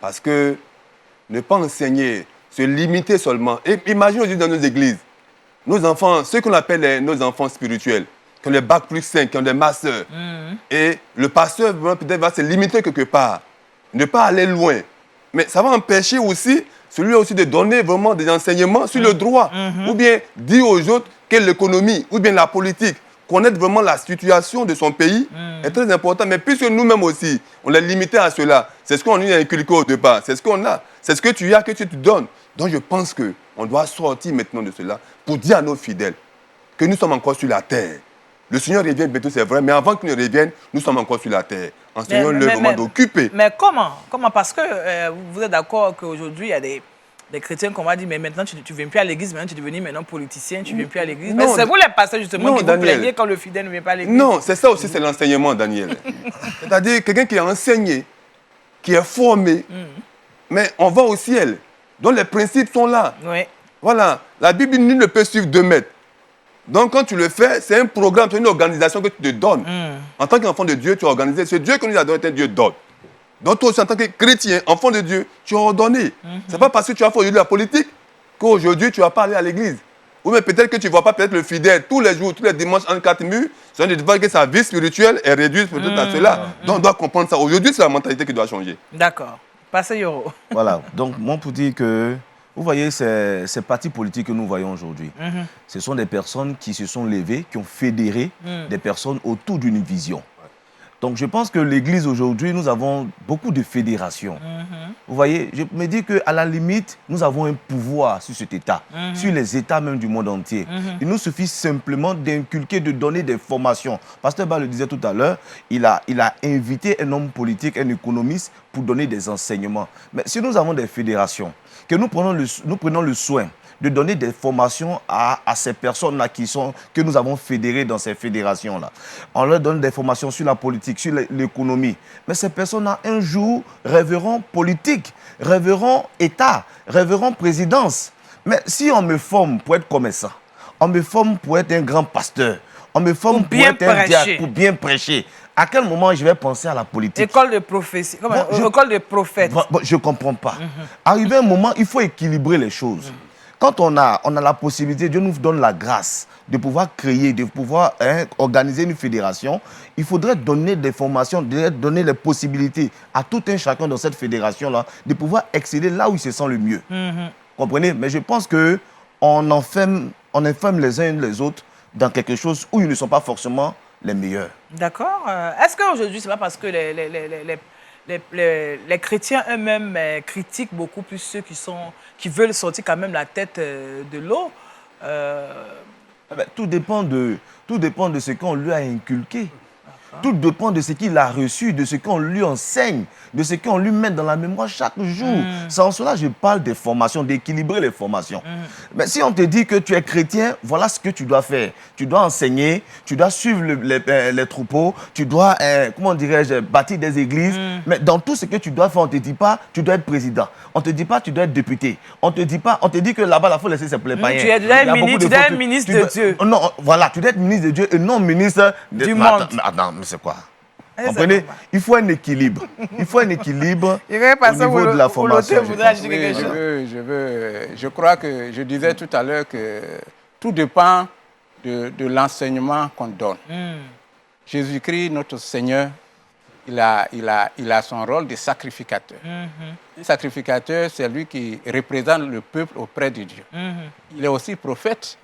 Speaker 3: Parce que ne pas enseigner, se limiter seulement. Et imagine aujourd'hui dans nos églises, nos enfants, ceux qu'on appelle nos enfants spirituels, qui ont des bac plus 5, qui ont des masters. Et le pasteur peut-être va se limiter quelque part, ne pas aller loin. Mais ça va empêcher aussi celui aussi de donner vraiment des enseignements sur le droit. Ou bien dire aux autres que l'économie, ou bien la politique, connaître vraiment la situation de son pays est très important. Mais puisque nous-mêmes aussi, on est limité à cela, c'est ce qu'on a inculqué au départ, c'est ce qu'on a, c'est ce que tu as, que tu te donnes. Donc je pense qu'on doit sortir maintenant de cela pour dire à nos fidèles que nous sommes encore sur la terre. Le Seigneur revient bientôt, c'est vrai, mais avant qu'il ne revienne, nous sommes encore sur la terre. Enseignons-le vraiment d'occuper.
Speaker 1: Mais comment? Parce que vous êtes d'accord qu'aujourd'hui, il y a des chrétiens qu'on va dire, mais maintenant tu ne viens plus à l'église, maintenant tu es devenu maintenant politicien, tu ne viens plus à l'église. Mais c'est vous les pasteurs justement qui vous plaignez quand le fidèle ne vient pas à l'église.
Speaker 3: Non, c'est ça aussi, c'est l'enseignement, Daniel. C'est-à-dire quelqu'un qui est enseigné, qui est formé, mais on va au ciel. Donc les principes sont là. Voilà, la Bible, nul ne peut suivre 2 mètres. Donc quand tu le fais, c'est un programme, c'est une organisation que tu te donnes. En tant qu'enfant de Dieu, tu as organisé. C'est Dieu qui nous a donné un Dieu d'ordre. Donc toi aussi, en tant que chrétien, enfant de Dieu, tu as ordonné. Ce n'est pas parce que tu as fait aujourd'hui la politique qu'aujourd'hui tu vas pas aller à l'église. Ou même peut-être que tu ne vois pas peut-être le fidèle tous les jours, tous les dimanches en 4 murs. C'est de voir que sa vie spirituelle est réduite peut-être à cela. Donc on doit comprendre ça. Aujourd'hui, c'est la mentalité qui doit changer.
Speaker 1: D'accord. Passez Yoro.
Speaker 5: Voilà. Donc moi pour dire que, vous voyez, ces partis politiques que nous voyons aujourd'hui, ce sont des personnes qui se sont levées, qui ont fédéré des personnes autour d'une vision. Donc je pense que l'Église aujourd'hui, nous avons beaucoup de fédérations. Vous voyez, je me dis qu'à la limite, nous avons un pouvoir sur cet État, sur les États même du monde entier. Il nous suffit simplement d'inculquer, de donner des formations. Pasteur Ba le disait tout à l'heure, il a invité un homme politique, un économiste, pour donner des enseignements. Mais si nous avons des fédérations, que nous prenons le soin de donner des formations à ces personnes-là que nous avons fédérées dans ces fédérations-là. On leur donne des formations sur la politique, sur l'économie. Mais ces personnes-là, un jour, rêveront politique, rêveront État, rêveront présidence. Mais si on me forme pour être commerçant, on me forme pour être un grand pasteur, on me forme pour être un diacre, pour bien prêcher, à quel moment je vais penser à la politique?
Speaker 1: École de prophétie, école de prophète.
Speaker 5: Je ne comprends pas. Arrivé un moment, il faut équilibrer les choses. Quand on a la possibilité, Dieu nous donne la grâce de pouvoir créer, de pouvoir organiser une fédération, il faudrait donner des formations, donner les possibilités à tout un chacun dans cette fédération-là de pouvoir exceller là où il se sent le mieux. Comprenez? Mais je pense qu'on enferme les uns les autres dans quelque chose où ils ne sont pas forcément les meilleurs.
Speaker 1: D'accord. Est-ce qu'aujourd'hui, ce n'est pas parce que les chrétiens eux-mêmes critiquent beaucoup plus ceux qui veulent sortir quand même la tête de l'eau?
Speaker 5: Tout dépend de ce qu'on lui a inculqué. Tout dépend de ce qu'il a reçu, de ce qu'on lui enseigne, de ce qu'on lui met dans la mémoire chaque jour. C'est en cela que je parle des formations, d'équilibrer les formations. Mais si on te dit que tu es chrétien, voilà ce que tu dois faire. Tu dois enseigner, tu dois suivre les troupeaux, tu dois, comment dirais-je, bâtir des églises. Mais dans tout ce que tu dois faire, on ne te dit pas tu dois être président. On ne te dit pas tu dois être député. On te dit que là-bas, il faut laisser ses païens.
Speaker 1: Tu dois être ministre de Dieu.
Speaker 5: Non, voilà, tu dois être ministre de Dieu et non ministre
Speaker 1: du monde.
Speaker 5: Attends, mais c'est quoi? Comprenez? Il faut un équilibre. Il faut un équilibre au niveau de la formation.
Speaker 4: Je crois que je disais tout à l'heure que tout dépend de l'enseignement qu'on donne. Jésus-Christ, notre Seigneur, il a son rôle de sacrificateur. Un sacrificateur, c'est lui qui représente le peuple auprès de Dieu. Il est aussi prophète.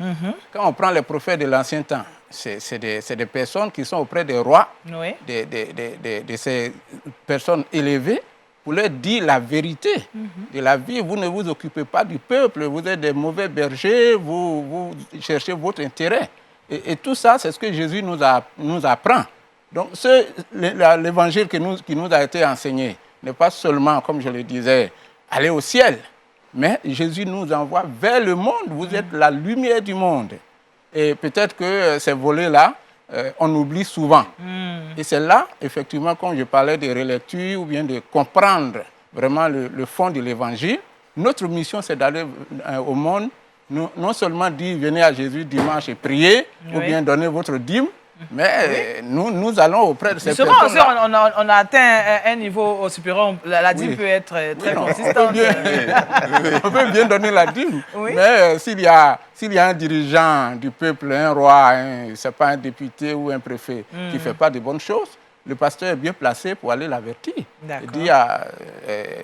Speaker 4: Quand on prend les prophètes de l'Ancien Temps, c'est des personnes qui sont auprès des rois, de ces personnes élevées, pour leur dire la vérité de la vie. Vous ne vous occupez pas du peuple, vous êtes des mauvais bergers, vous cherchez votre intérêt. Et tout ça, c'est ce que Jésus nous apprend. Donc, l'évangile qui nous a été enseigné n'est pas seulement, comme je le disais, aller au ciel, mais Jésus nous envoie vers le monde. Vous êtes la lumière du monde. Et peut-être que ces volets-là, on oublie souvent. Et c'est là, effectivement, quand je parlais de relecture ou bien de comprendre vraiment le fond de l'évangile, notre mission, c'est d'aller au monde, non seulement dire venez à Jésus dimanche et prier, ou bien donner votre dîme, mais nous allons auprès de ces personnes-là.
Speaker 1: On a atteint un niveau supérieur. La dîme peut être très consistante.
Speaker 4: On peut bien donner la dîme. Mais s'il y a un dirigeant du peuple, un roi, c'est pas un député ou un préfet qui ne fait pas de bonnes choses, le pasteur est bien placé pour aller l'avertir. Il dit à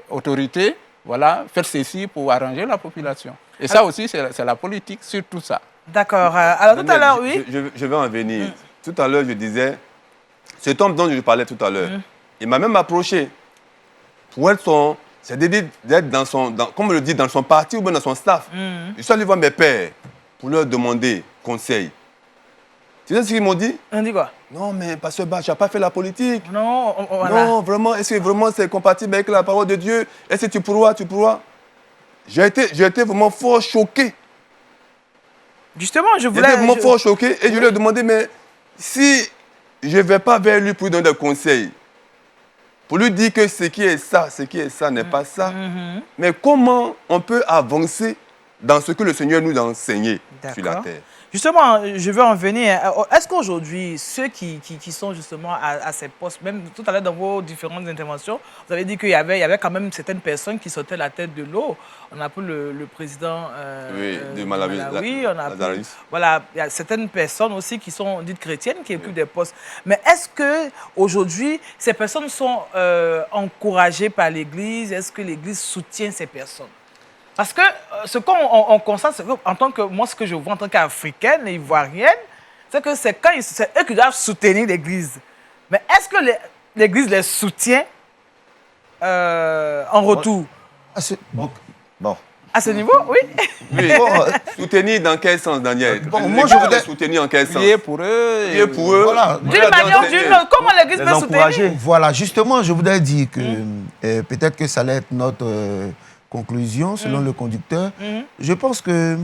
Speaker 4: autorité, voilà, faites ceci pour arranger la population. Et ça aussi, c'est la politique, surtout ça.
Speaker 1: D'accord. Alors tout à l'heure, oui.
Speaker 3: Je vais en venir. Tout à l'heure, je disais, cet homme dont je parlais tout à l'heure, il m'a même approché pour être d'être dans son, comme on le dit, dans son parti ou bien dans son staff. Je suis allé voir mes pères pour leur demander conseil. Tu sais ce qu'ils m'ont dit?
Speaker 1: On dit quoi?
Speaker 3: Non, mais Pasteur Ba, tu n'as pas fait la politique.
Speaker 1: Non,
Speaker 3: non, vraiment, est-ce que vraiment c'est compatible avec la parole de Dieu? Est-ce que tu pourras? J'ai été vraiment fort choqué.
Speaker 1: Justement, je voulais...
Speaker 3: J'étais vraiment fort choqué et je lui ai demandé, mais si je ne vais pas vers lui pour lui donner des conseils, pour lui dire que ce qui est ça n'est pas ça, mais comment on peut avancer dans ce que le Seigneur nous a enseigné sur la terre?
Speaker 1: Justement, je veux en venir. Est-ce qu'aujourd'hui, ceux qui sont justement à ces postes, même tout à l'heure dans vos différentes interventions, vous avez dit qu'il y avait quand même certaines personnes qui sortaient la tête de l'eau. On a pris le président
Speaker 3: de Malawi,
Speaker 1: voilà, il y a certaines personnes aussi qui sont dites chrétiennes qui occupent des postes. Mais est-ce qu'aujourd'hui, ces personnes sont encouragées par l'Église? Est-ce que l'Église soutient ces personnes? Parce que ce qu'on constate, c'est en tant que moi, ce que je vois en tant qu'Africaine et Ivoirienne, c'est que c'est eux qui doivent soutenir l'Église. Mais est-ce que l'Église les soutient en retour?
Speaker 5: Bon.
Speaker 1: À ce niveau, oui.
Speaker 3: Oui. Soutenir dans quel sens, Daniel?
Speaker 2: Moi, je voudrais
Speaker 3: soutenir en quel sens?
Speaker 4: Prier pour eux.
Speaker 3: Prier pour eux.
Speaker 2: Voilà.
Speaker 1: D'une manière ou d'une autre, comment l'Église peut soutenir?
Speaker 2: Voilà, justement, je voudrais dire que peut-être que ça allait être notre conclusion, selon le conducteur. Je pense que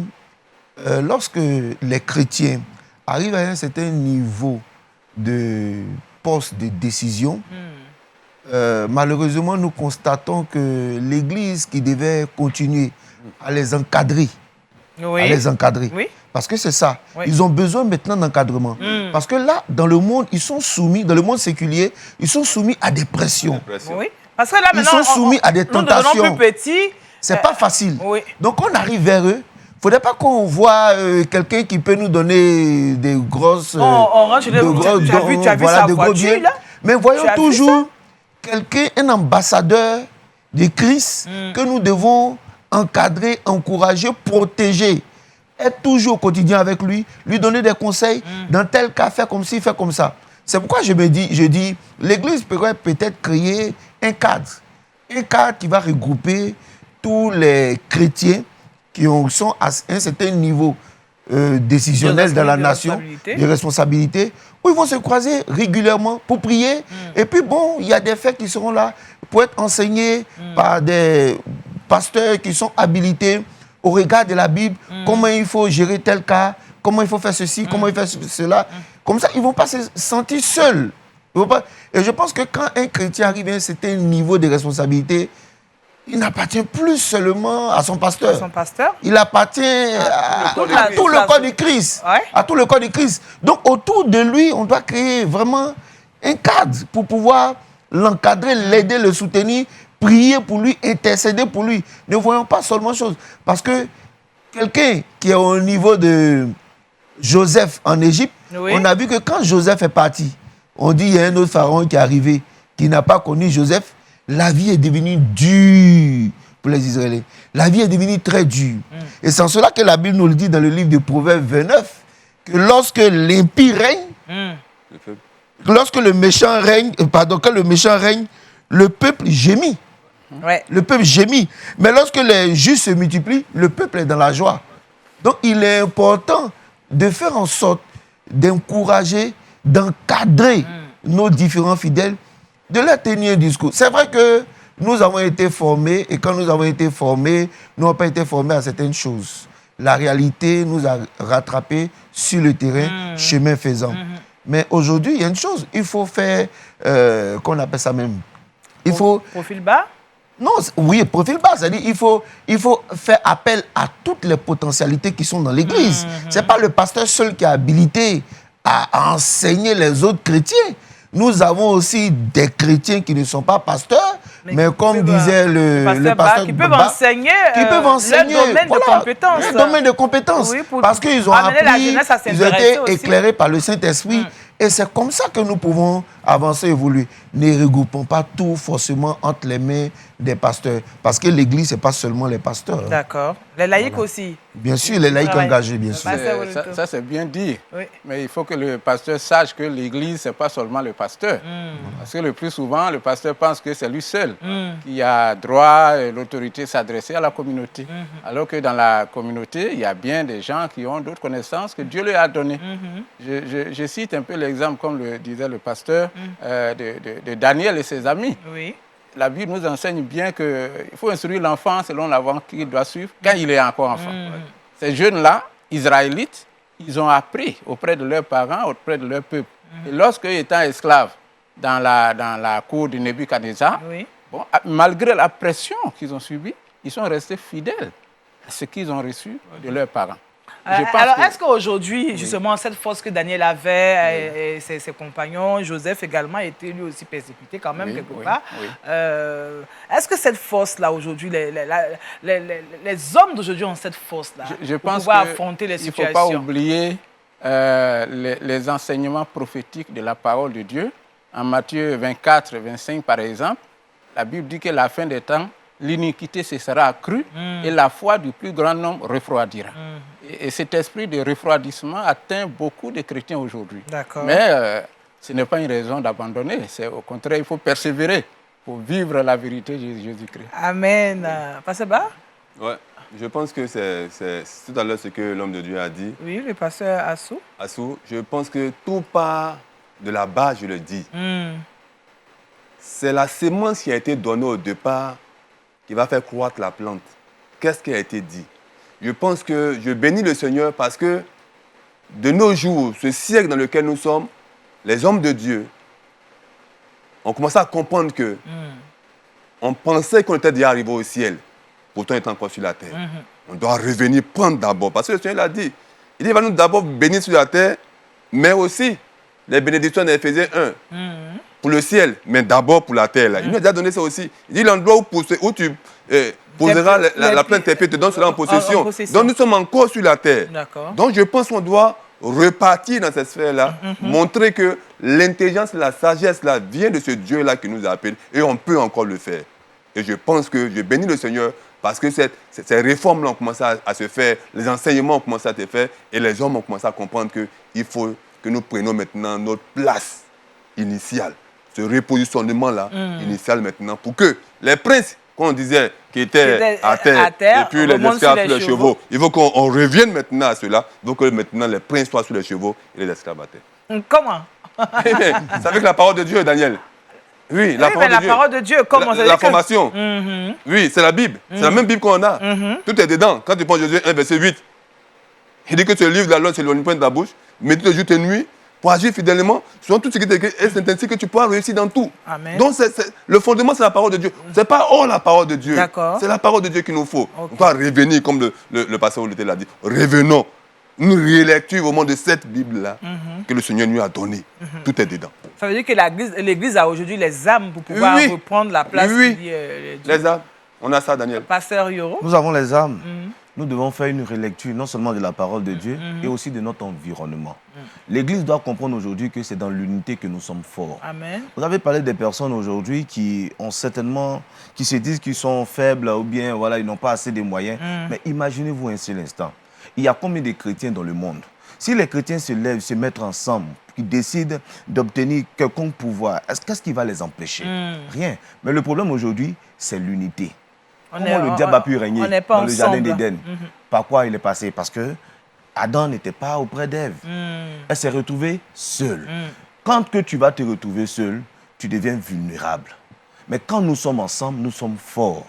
Speaker 2: lorsque les chrétiens arrivent à un certain niveau de poste de décision, malheureusement, nous constatons que l'Église qui devait continuer à les encadrer, parce que c'est ça, ils ont besoin maintenant d'encadrement. Parce que là, dans le monde, ils sont soumis, dans le monde séculier, ils sont soumis à des pressions.
Speaker 1: Oui. Parce que là,
Speaker 2: Ils sont soumis à des tentations.
Speaker 1: Nous devenons plus petits.
Speaker 2: C'est pas facile.
Speaker 1: Oui.
Speaker 2: Donc, on arrive vers eux. Il ne faudrait pas qu'on voit quelqu'un qui peut nous donner des grosses...
Speaker 1: tu as vu sa voiture, là?
Speaker 2: Mais voyons toujours quelqu'un, un ambassadeur de Christ que nous devons encadrer, encourager, protéger. Être toujours au quotidien avec lui, lui donner des conseils. Dans tel cas, fais comme ci, fais comme ça. C'est pourquoi je dis, l'Église pourrait peut-être créer un cadre qui va regrouper tous les chrétiens qui sont à un certain niveau décisionnel dans la nation, de responsabilité, où ils vont se croiser régulièrement pour prier. Et puis bon, il y a des faits qui seront là pour être enseignés par des pasteurs qui sont habilités au regard de la Bible, comment il faut gérer tel cas, comment il faut faire ceci, comment il faut faire cela. Comme ça, ils ne vont pas se sentir seuls. Et je pense que quand un chrétien arrive à un certain niveau de responsabilité, il n'appartient plus seulement à son pasteur. Il appartient à tout le corps du Christ. À tout le corps du Christ. Donc, autour de lui, on doit créer vraiment un cadre pour pouvoir l'encadrer, l'aider, le soutenir, prier pour lui, intercéder pour lui. Ne voyons pas seulement chose. Parce que quelqu'un qui est au niveau de Joseph en Égypte, on a vu que quand Joseph est parti, on dit qu'il y a un autre pharaon qui est arrivé, qui n'a pas connu Joseph. La vie est devenue dure pour les Israéliens. La vie est devenue très dure. Et c'est en cela que la Bible nous le dit dans le livre de Proverbes 29, que lorsque l'impie règne, lorsque le méchant règne, quand le méchant règne, le peuple gémit. Le peuple gémit. Mais lorsque les justes se multiplient, le peuple est dans la joie. Donc il est important de faire en sorte d'encourager, d'encadrer nos différents fidèles, de leur tenir un discours. C'est vrai que nous avons été formés, et quand nous avons été formés, nous n'avons pas été formés à certaines choses. La réalité nous a rattrapés sur le terrain, chemin faisant. Mais aujourd'hui, il y a une chose, il faut faire, qu'on appelle ça même, il faut...
Speaker 1: Profil bas?
Speaker 2: Non, oui, profil bas, c'est-à-dire il faut faire appel à toutes les potentialités qui sont dans l'Église. Ce n'est pas le pasteur seul qui est habilité à enseigner les autres chrétiens. Nous avons aussi des chrétiens qui ne sont pas pasteurs, mais comme disait le pasteur
Speaker 1: qui peuvent enseigner leur domaine de compétences.
Speaker 2: Leur domaine de compétences. Oui, parce qu'ils ont appris, ils ont été éclairés par le Saint-Esprit. Et c'est comme ça que nous pouvons avancer, évoluer. Ne regroupons pas tout forcément entre les mains des pasteurs. Parce que l'Église, ce n'est pas seulement les pasteurs.
Speaker 1: D'accord. Les laïcs aussi.
Speaker 2: Bien sûr, les laïcs engagés, bien sûr.
Speaker 4: Ça, c'est bien dit. Oui. Mais il faut que le pasteur sache que l'Église, ce n'est pas seulement le pasteur. Parce que le plus souvent, le pasteur pense que c'est lui seul qui a droit et l'autorité de s'adresser à la communauté. Alors que dans la communauté, il y a bien des gens qui ont d'autres connaissances que Dieu leur a données. Je cite un peu l'exemple, comme le disait le pasteur, de Daniel et ses amis. Oui. La Bible nous enseigne bien qu'il faut instruire l'enfant selon la voie qu'il doit suivre quand il est encore enfant. Ces jeunes-là, Israélites, ils ont appris auprès de leurs parents, auprès de leur peuple. Et lorsque, étant esclaves dans la cour de Nebuchadnezzar, bon, malgré la pression qu'ils ont subie, ils sont restés fidèles à ce qu'ils ont reçu de leurs parents.
Speaker 1: Alors, est-ce qu'aujourd'hui, justement, cette force que Daniel avait et ses compagnons, Joseph également, a été lui aussi persécuté quand même quelque part. Est-ce que cette force-là, aujourd'hui, les hommes d'aujourd'hui ont cette force-là pour pouvoir affronter les situations?
Speaker 4: Il ne faut pas oublier les enseignements prophétiques de la parole de Dieu. En Matthieu 24, 25, par exemple, la Bible dit que la fin des temps, l'iniquité se sera accrue et la foi du plus grand nombre refroidira. Et cet esprit de refroidissement atteint beaucoup de chrétiens aujourd'hui. Mais ce n'est pas une raison d'abandonner. C'est au contraire, il faut persévérer pour vivre la vérité de Jésus-Christ.
Speaker 1: Amen. Pasteur Ba?
Speaker 3: Ouais, je pense que c'est tout à l'heure ce que l'homme de Dieu a dit.
Speaker 1: Oui, le pasteur Assou.
Speaker 3: Assou, je pense que tout part de la base, je le dis. C'est la sémence qui a été donnée au départ qui va faire croître la plante. Qu'est-ce qui a été dit? Je pense que je bénis le Seigneur parce que de nos jours, ce siècle dans lequel nous sommes, les hommes de Dieu ont commencé à comprendre que on pensait qu'on était déjà arrivé au ciel, pourtant on est encore sur la terre. On doit revenir prendre d'abord, parce que le Seigneur l'a dit. Il dit, il va nous d'abord bénir sur la terre, mais aussi les bénédictions d'Éphésiens 1, pour le ciel, mais d'abord pour la terre. Là. Il nous a déjà donné ça aussi. Il dit, l'endroit où tu poseras la plainte tes pieds, te donne cela en possession. Donc nous sommes encore sur la terre. Donc je pense qu'on doit repartir dans cette sphère-là, montrer que l'intelligence, la sagesse là, vient de ce Dieu-là qui nous appelle et on peut encore le faire. Et je pense que je bénis le Seigneur parce que ces réformes-là ont commencé à se faire, les enseignements ont commencé à se faire et les hommes ont commencé à comprendre qu'il faut que nous prenions maintenant notre place initiale, ce repositionnement-là initial maintenant, pour que les princes, qu'on disait, qui étaient à terre, et puis les esclaves sur les chevaux, il faut qu'on revienne maintenant à cela, il faut que maintenant les princes soient sur les chevaux et les esclaves à terre.
Speaker 1: Comment?
Speaker 3: C'est avec la parole de Dieu, Daniel. Oui, la
Speaker 1: parole de Dieu. Comment
Speaker 3: la formation. Oui, c'est la Bible. C'est la même Bible qu'on a. Tout est dedans. Quand tu prends Jésus 1, verset 8, il dit que ce livre de la loi, c'est l'omnipotent de ta bouche. Médite le jour et nuit pour agir fidèlement sur tout ce qui est écrit. Et c'est ainsi que tu pourras réussir dans tout.
Speaker 1: Amen.
Speaker 3: Donc, le fondement, c'est la parole de Dieu. Ce n'est pas la parole de Dieu. C'est la parole de Dieu qu'il nous faut. On doit revenir, comme le pasteur Oluté l'a dit. Revenons. Une relecture au monde de cette Bible-là que le Seigneur nous a donnée. Tout est dedans.
Speaker 1: Ça veut dire que l'Église a aujourd'hui les âmes pour pouvoir reprendre la place.
Speaker 3: Les âmes. On a ça, Daniel.
Speaker 1: Pasteur Yoro.
Speaker 5: Nous avons les âmes. Nous devons faire une relecture non seulement de la parole de Dieu, et aussi de notre environnement. L'Église doit comprendre aujourd'hui que c'est dans l'unité que nous sommes forts.
Speaker 1: Amen.
Speaker 5: Vous avez parlé des personnes aujourd'hui qui se disent qu'ils sont faibles ou bien voilà, ils n'ont pas assez de moyens. Mais imaginez-vous un seul instant. Il y a combien de chrétiens dans le monde? Si les chrétiens se lèvent, se mettent ensemble, qui décident d'obtenir quelconque pouvoir, qu'est-ce qui va les empêcher? Rien. Mais le problème aujourd'hui, c'est l'unité. Comment le diable a pu régner dans le jardin d'Éden? Par quoi il est passé? Parce que Adam n'était pas auprès d'Ève. Elle s'est retrouvée seule. Quand que tu vas te retrouver seul, tu deviens vulnérable. Mais quand nous sommes ensemble, nous sommes forts.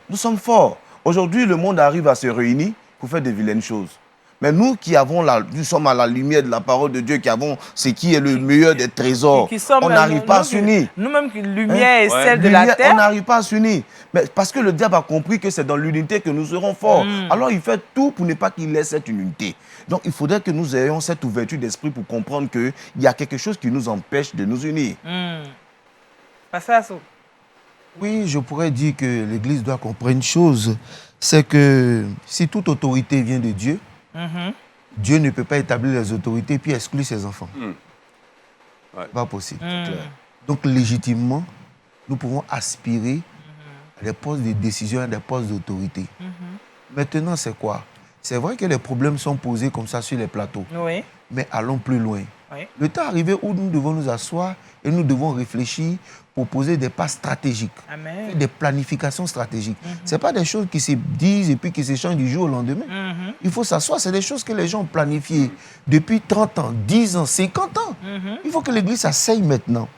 Speaker 5: Nous sommes forts. Aujourd'hui, le monde arrive à se réunir pour faire des vilaines choses. Mais nous qui nous sommes à la lumière de la parole de Dieu, qui avons ce qui est le meilleur des trésors, on n'arrive pas à s'unir.
Speaker 1: Nous-mêmes, lumière et celle de la terre.
Speaker 5: On n'arrive pas à s'unir. Mais parce que le diable a compris que c'est dans l'unité que nous serons forts. Alors il fait tout pour ne pas qu'il ait cette unité. Donc il faudrait que nous ayons cette ouverture d'esprit pour comprendre qu'il y a quelque chose qui nous empêche de nous unir.
Speaker 1: Pasteur Assou.
Speaker 2: Oui, je pourrais dire que l'Église doit comprendre une chose, c'est que si toute autorité vient de Dieu, Dieu ne peut pas établir les autorités puis exclure ses enfants. Pas possible. Donc légitimement, nous pouvons aspirer à des postes de décision, à des postes d'autorité. Maintenant, c'est quoi? C'est vrai que les problèmes sont posés comme ça sur les plateaux.
Speaker 1: Oui.
Speaker 2: Mais allons plus loin.
Speaker 1: Oui.
Speaker 2: Le temps est arrivé où nous devons nous asseoir et nous devons réfléchir pour poser des pas stratégiques,
Speaker 1: Amen.
Speaker 2: des planifications stratégiques. Ce n'est pas des choses qui se disent et puis qui se changent du jour au lendemain. Il faut s'asseoir, c'est des choses que les gens ont planifiées depuis 30 ans, 10 ans, 50 ans. Il faut que l'Église s'asseye maintenant.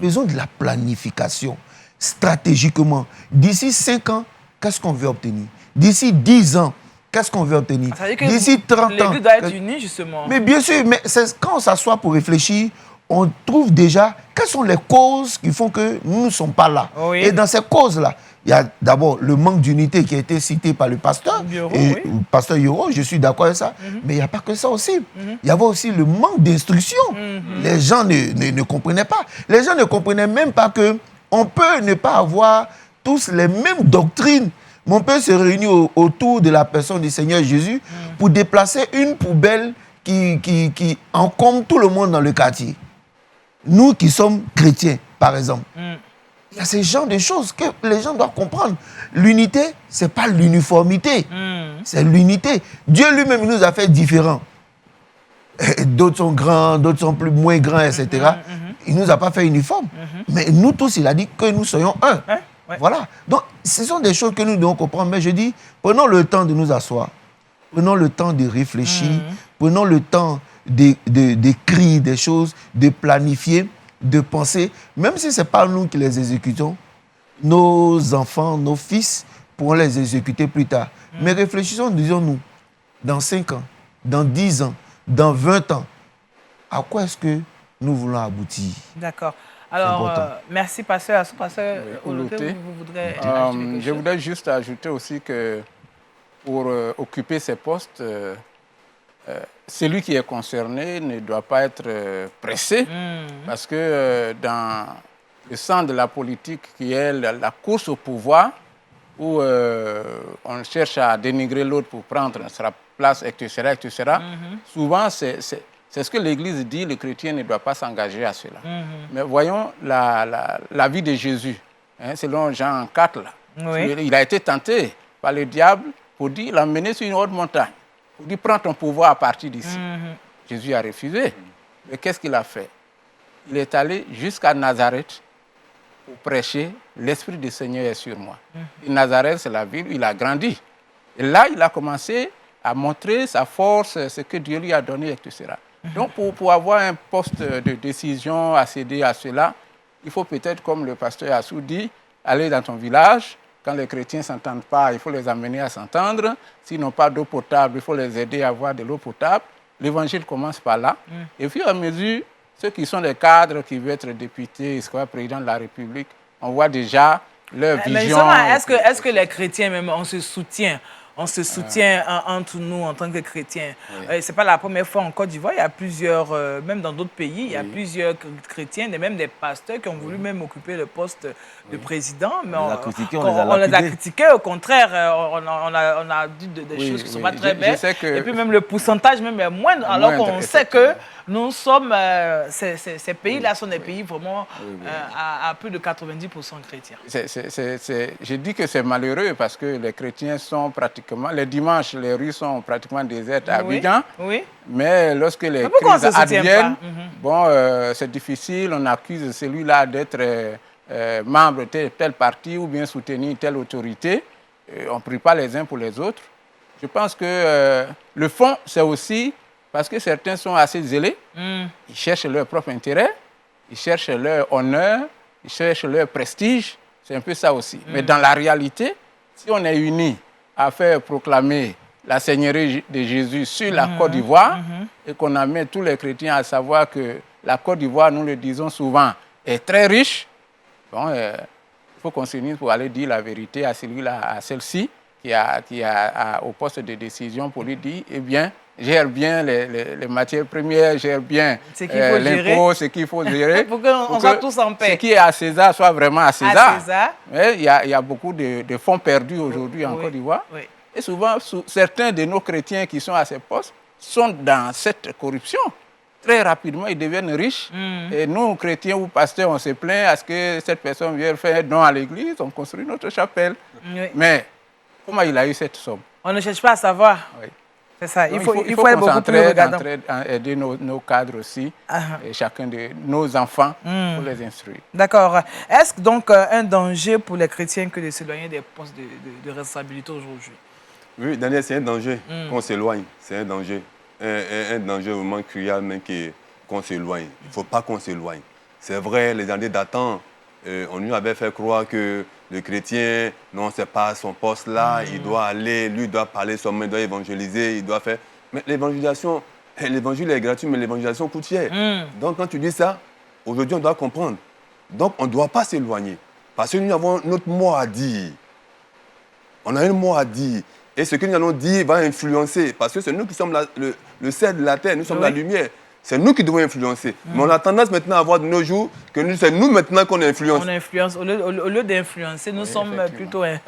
Speaker 2: Faisons de la planification stratégiquement. D'ici 5 ans, qu'est-ce qu'on veut obtenir? D'ici 10 ans, qu'est-ce qu'on veut obtenir? D'ici 30 ans.
Speaker 1: L'Église doit être unie, justement.
Speaker 2: Mais bien sûr, mais quand on s'assoit pour réfléchir, on trouve déjà quelles sont les causes qui font que nous ne sommes pas là.
Speaker 1: Oui.
Speaker 2: Et dans ces causes-là, il y a d'abord le manque d'unité qui a été cité par le pasteur, le pasteur Yoro, je suis d'accord avec ça, mais il n'y a pas que ça aussi. Il y avait aussi le manque d'instruction. Les gens ne comprenaient pas. Les gens ne comprenaient même pas qu'on peut ne pas avoir tous les mêmes doctrines. Mais on peut se réunir autour de la personne du Seigneur Jésus pour déplacer une poubelle qui encombre tout le monde dans le quartier. Nous qui sommes chrétiens, par exemple, il y a ce genre de choses que les gens doivent comprendre. L'unité, ce n'est pas l'uniformité, c'est l'unité. Dieu lui-même nous a fait différents. D'autres sont grands, d'autres sont moins grands, etc. il ne nous a pas fait uniforme. Mais nous tous, il a dit que nous soyons un.
Speaker 1: Ouais.
Speaker 2: Voilà. Donc, ce sont des choses que nous devons comprendre. Mais je dis, prenons le temps de nous asseoir. Prenons le temps de réfléchir. Prenons le temps d'écrire des choses, de planifier, de penser. Même si ce n'est pas nous qui les exécutons, nos enfants, nos fils pourront les exécuter plus tard. Mais réfléchissons, disons-nous, dans 5 ans, dans 10 ans, dans 20 ans, à quoi est-ce que nous voulons aboutir?
Speaker 1: D'accord. Alors, merci, Pasteur. Pasteur
Speaker 4: Oloté,
Speaker 1: vous voudrez ajouter quelque
Speaker 4: je
Speaker 1: chose?
Speaker 4: voudrais juste ajouter aussi que pour occuper ces postes, celui qui est concerné ne doit pas être pressé, parce que dans le sang de la politique qui est la course au pouvoir, où on cherche à dénigrer l'autre pour prendre sa place, etc., souvent c'est ce que l'Église dit, le chrétien ne doit pas s'engager à cela. Mais voyons la vie de Jésus, selon Jean 4, là.
Speaker 1: Oui.
Speaker 4: Il a été tenté par le diable pour dire, l'emmener sur une haute montagne, pour dire, prends ton pouvoir à partir d'ici. Jésus a refusé. Mais qu'est-ce qu'il a fait? Il est allé jusqu'à Nazareth pour prêcher, l'Esprit du Seigneur est sur moi. Et Nazareth, c'est la ville où il a grandi. Et là, il a commencé à montrer sa force, ce que Dieu lui a donné, etc. Donc, pour avoir un poste de décision, accéder à cela, il faut peut-être, comme le pasteur Assou dit, aller dans ton village. Quand les chrétiens ne s'entendent pas, il faut les amener à s'entendre. S'ils n'ont pas d'eau potable, il faut les aider à avoir de l'eau potable. L'évangile commence par là. Et puis, à mesure, ceux qui sont les cadres, qui veulent être députés, président de la République, on voit déjà leur vision.
Speaker 1: Mais est-ce que les chrétiens, même, on se soutient entre nous en tant que chrétiens.
Speaker 4: Oui.
Speaker 1: Ce n'est pas la première fois en Côte d'Ivoire. Il y a plusieurs, même dans d'autres pays, il y a plusieurs chrétiens, et même des pasteurs qui ont voulu même occuper le poste de président. Mais on les a critiqués. Au contraire, on a dit des choses qui ne sont pas très belles. Et puis même le pourcentage même est moindre, alors qu'on sait que nous sommes, ces pays-là sont des pays vraiment à plus de 90% chrétiens.
Speaker 4: Je dis que c'est malheureux parce que les chrétiens sont pratiquement, les dimanches, les rues sont pratiquement désertes à Abidjan.
Speaker 1: Oui.
Speaker 4: Mais lorsque les crises adviennent, c'est difficile, on accuse celui-là d'être membre de tel parti ou bien soutenir telle autorité. On ne prie pas les uns pour les autres. Je pense que le fond, c'est aussi parce que certains sont assez zélés, ils cherchent leur propre intérêt, ils cherchent leur honneur, ils cherchent leur prestige. C'est un peu ça aussi. Mais dans la réalité, si on est unis à faire proclamer la Seigneurie de Jésus sur la Côte d'Ivoire et qu'on amène tous les chrétiens à savoir que la Côte d'Ivoire, nous le disons souvent, est très riche, bon, il faut qu'on s'unisse pour aller dire la vérité à celui-là, à celle-ci qui a au poste de décision pour lui dire, eh bien, gère bien les matières premières, gère bien l'impôt, ce qu'il faut gérer.
Speaker 1: Pour qu'on soit tous en paix.
Speaker 4: Ce qui est à César soit vraiment à César. Mais il y a beaucoup de fonds perdus aujourd'hui en Côte d'Ivoire. Oui. Et souvent, certains de nos chrétiens qui sont à ces postes sont dans cette corruption. Très rapidement, ils deviennent riches. Et nous, chrétiens ou pasteurs, on se plaint à ce que cette personne vienne faire un don à l'église, on construit notre chapelle. Oui. Mais comment il a eu cette somme? On
Speaker 1: ne cherche pas à savoir.
Speaker 4: Oui.
Speaker 1: C'est ça,
Speaker 4: il faut être beaucoup plus regardant. Aider nos cadres aussi, et chacun de nos enfants, pour les instruire.
Speaker 1: D'accord. Est-ce donc un danger pour les chrétiens que de s'éloigner des postes de responsabilité aujourd'hui?
Speaker 3: Oui, Daniel, c'est un danger qu'on s'éloigne. C'est un danger. Un danger vraiment cruel, même qu'on s'éloigne. Il ne faut pas qu'on s'éloigne. C'est vrai, les années datant, on nous avait fait croire que le chrétien, non, c'est pas son poste là, il doit aller, lui doit parler seulement, il doit évangéliser, il doit faire... Mais l'évangélisation, l'évangile est gratuit, mais l'évangélisation coûte cher. Donc quand tu dis ça, aujourd'hui on doit comprendre. Donc on ne doit pas s'éloigner. Parce que nous avons notre mot à dire. On a un mot à dire. Et ce que nous allons dire va influencer. Parce que c'est nous qui sommes le sel de la terre, nous sommes la lumière. C'est nous qui devons influencer. Mais on a tendance maintenant à voir de nos jours que c'est nous maintenant qu'on influence.
Speaker 1: On influence. Au lieu d'influencer, nous sommes plutôt...
Speaker 3: Un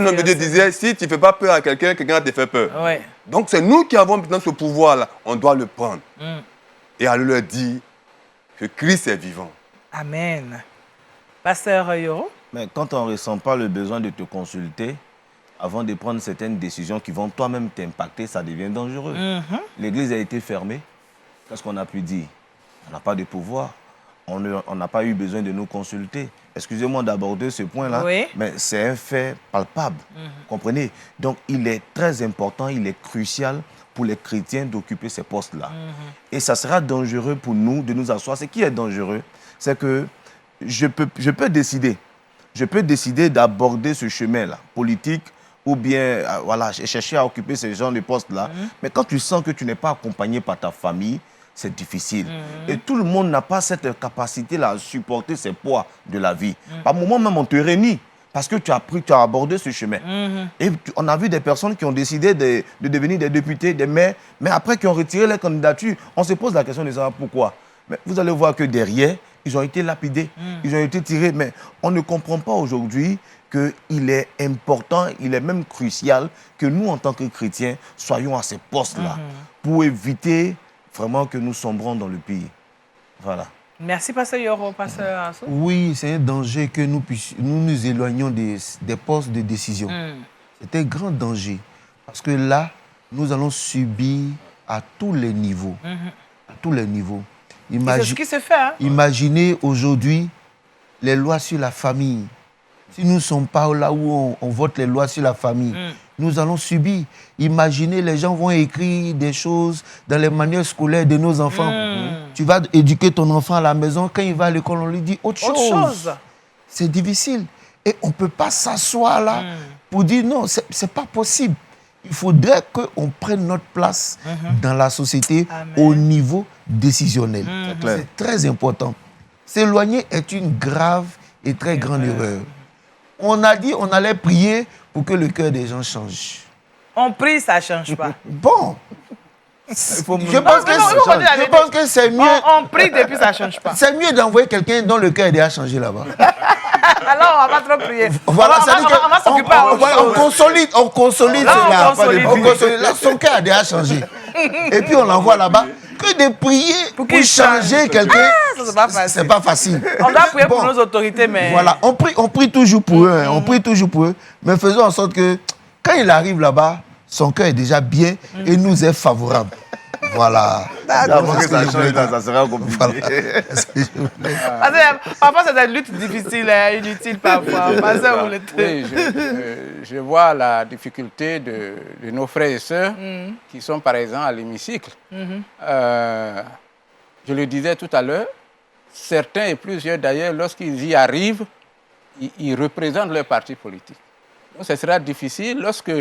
Speaker 3: homme de Dieu disait, si tu ne fais pas peur à quelqu'un, quelqu'un te fait peur. Donc c'est nous qui avons maintenant ce pouvoir-là. On doit le prendre. Et aller leur dire que Christ est vivant.
Speaker 1: Amen. Pasteur Yoro?
Speaker 5: Mais quand on ne ressent pas le besoin de te consulter, avant de prendre certaines décisions qui vont toi-même t'impacter, ça devient dangereux. L'église a été fermée. Qu'est-ce qu'on a pu dire? On n'a pas de pouvoir. on n'a pas eu besoin de nous consulter. Excusez-moi d'aborder ce point-là,
Speaker 1: Oui.
Speaker 5: mais c'est un fait palpable. Comprenez? Donc, il est très important, il est crucial pour les chrétiens d'occuper ces postes-là. Et ça sera dangereux pour nous de nous asseoir. Ce qui est dangereux, c'est que je peux décider d'aborder ce chemin-là, politique, ou bien voilà, chercher à occuper ce genre de postes-là. Mais quand tu sens que tu n'es pas accompagné par ta famille, c'est difficile. Et tout le monde n'a pas cette capacité-là à supporter ces poids de la vie. Par moments même, on te réunit parce que tu as abordé ce chemin. Et on a vu des personnes qui ont décidé de devenir des députés, des maires, mais après qui ont retiré leur candidature, on se pose la question de savoir pourquoi. Mais vous allez voir que derrière, ils ont été lapidés, ils ont été tirés. Mais on ne comprend pas aujourd'hui qu'il est important, il est même crucial que nous, en tant que chrétiens, soyons à ces postes-là pour éviter vraiment que nous sombrons dans le pays. Voilà.
Speaker 1: Merci, Pasteur Yoro. Pasteur Assou.
Speaker 2: Oui, c'est un danger que nous éloignions des postes de décision. C'est un grand danger. Parce que là, nous allons subir à tous les niveaux. À tous les niveaux.
Speaker 1: C'est ce qui se fait. Hein?
Speaker 2: Imaginez aujourd'hui les lois sur la famille. Si nous ne sommes pas là où on vote les lois sur la famille, nous allons subir. Imaginez, les gens vont écrire des choses dans les manuels scolaires de nos enfants. Tu vas éduquer ton enfant à la maison, quand il va à l'école, on lui dit autre chose. C'est difficile. Et on ne peut pas s'asseoir là pour dire non, ce n'est pas possible. Il faudrait qu'on prenne notre place dans la société au niveau décisionnel. C'est très important. S'éloigner est une grave et très grande erreur. On a dit on allait prier pour que le cœur des gens change.
Speaker 1: On prie, ça ne change pas.
Speaker 2: Bon. Je pense que c'est mieux.
Speaker 1: On prie depuis, ça ne change pas.
Speaker 2: C'est mieux d'envoyer quelqu'un dont le cœur est déjà changé là-bas.
Speaker 1: Alors, on va pas trop prier.
Speaker 2: Voilà,
Speaker 1: on va s'occuper à autre chose.
Speaker 2: On consolide
Speaker 1: Là,
Speaker 2: cela. Là, son cœur a déjà changé. Et puis on l'envoie là-bas. Que de prier pour changer quelqu'un, c'est pas facile.
Speaker 1: On doit prier pour nos autorités, mais...
Speaker 2: Voilà, on prie toujours pour eux. On prie toujours pour eux. Mais faisons en sorte que quand il arrive là-bas, son cœur est déjà bien et nous est favorable. Voilà.
Speaker 5: Avant que ça change, ça sera compliqué.
Speaker 1: Voilà. Parfois, c'est des luttes difficiles, inutiles parfois.
Speaker 4: Oui, je vois la difficulté de nos frères et sœurs qui sont, par exemple, à l'hémicycle. Je le disais tout à l'heure, certains et plusieurs d'ailleurs, lorsqu'ils y arrivent, ils représentent leur parti politique. Donc, ce sera difficile lorsque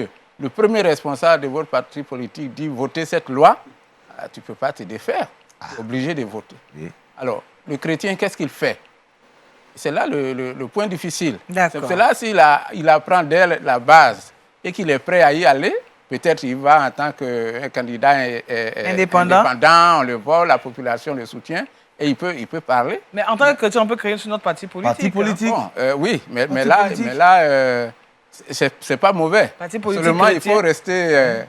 Speaker 4: le premier responsable de votre parti politique dit voter cette loi. Tu ne peux pas te défaire. Tu es obligé de voter. Oui. Alors, le chrétien, qu'est-ce qu'il fait? C'est là le point difficile. C'est là s'il apprend dès la base et qu'il est prêt à y aller, peut-être il va en tant qu'un candidat indépendant, on le voit, la population le soutient et il peut parler.
Speaker 1: Mais en tant que chrétien, on peut créer sur notre parti politique.
Speaker 5: Parti politique.
Speaker 4: Bon, oui, mais là c'est pas mauvais. Seulement, il faut rester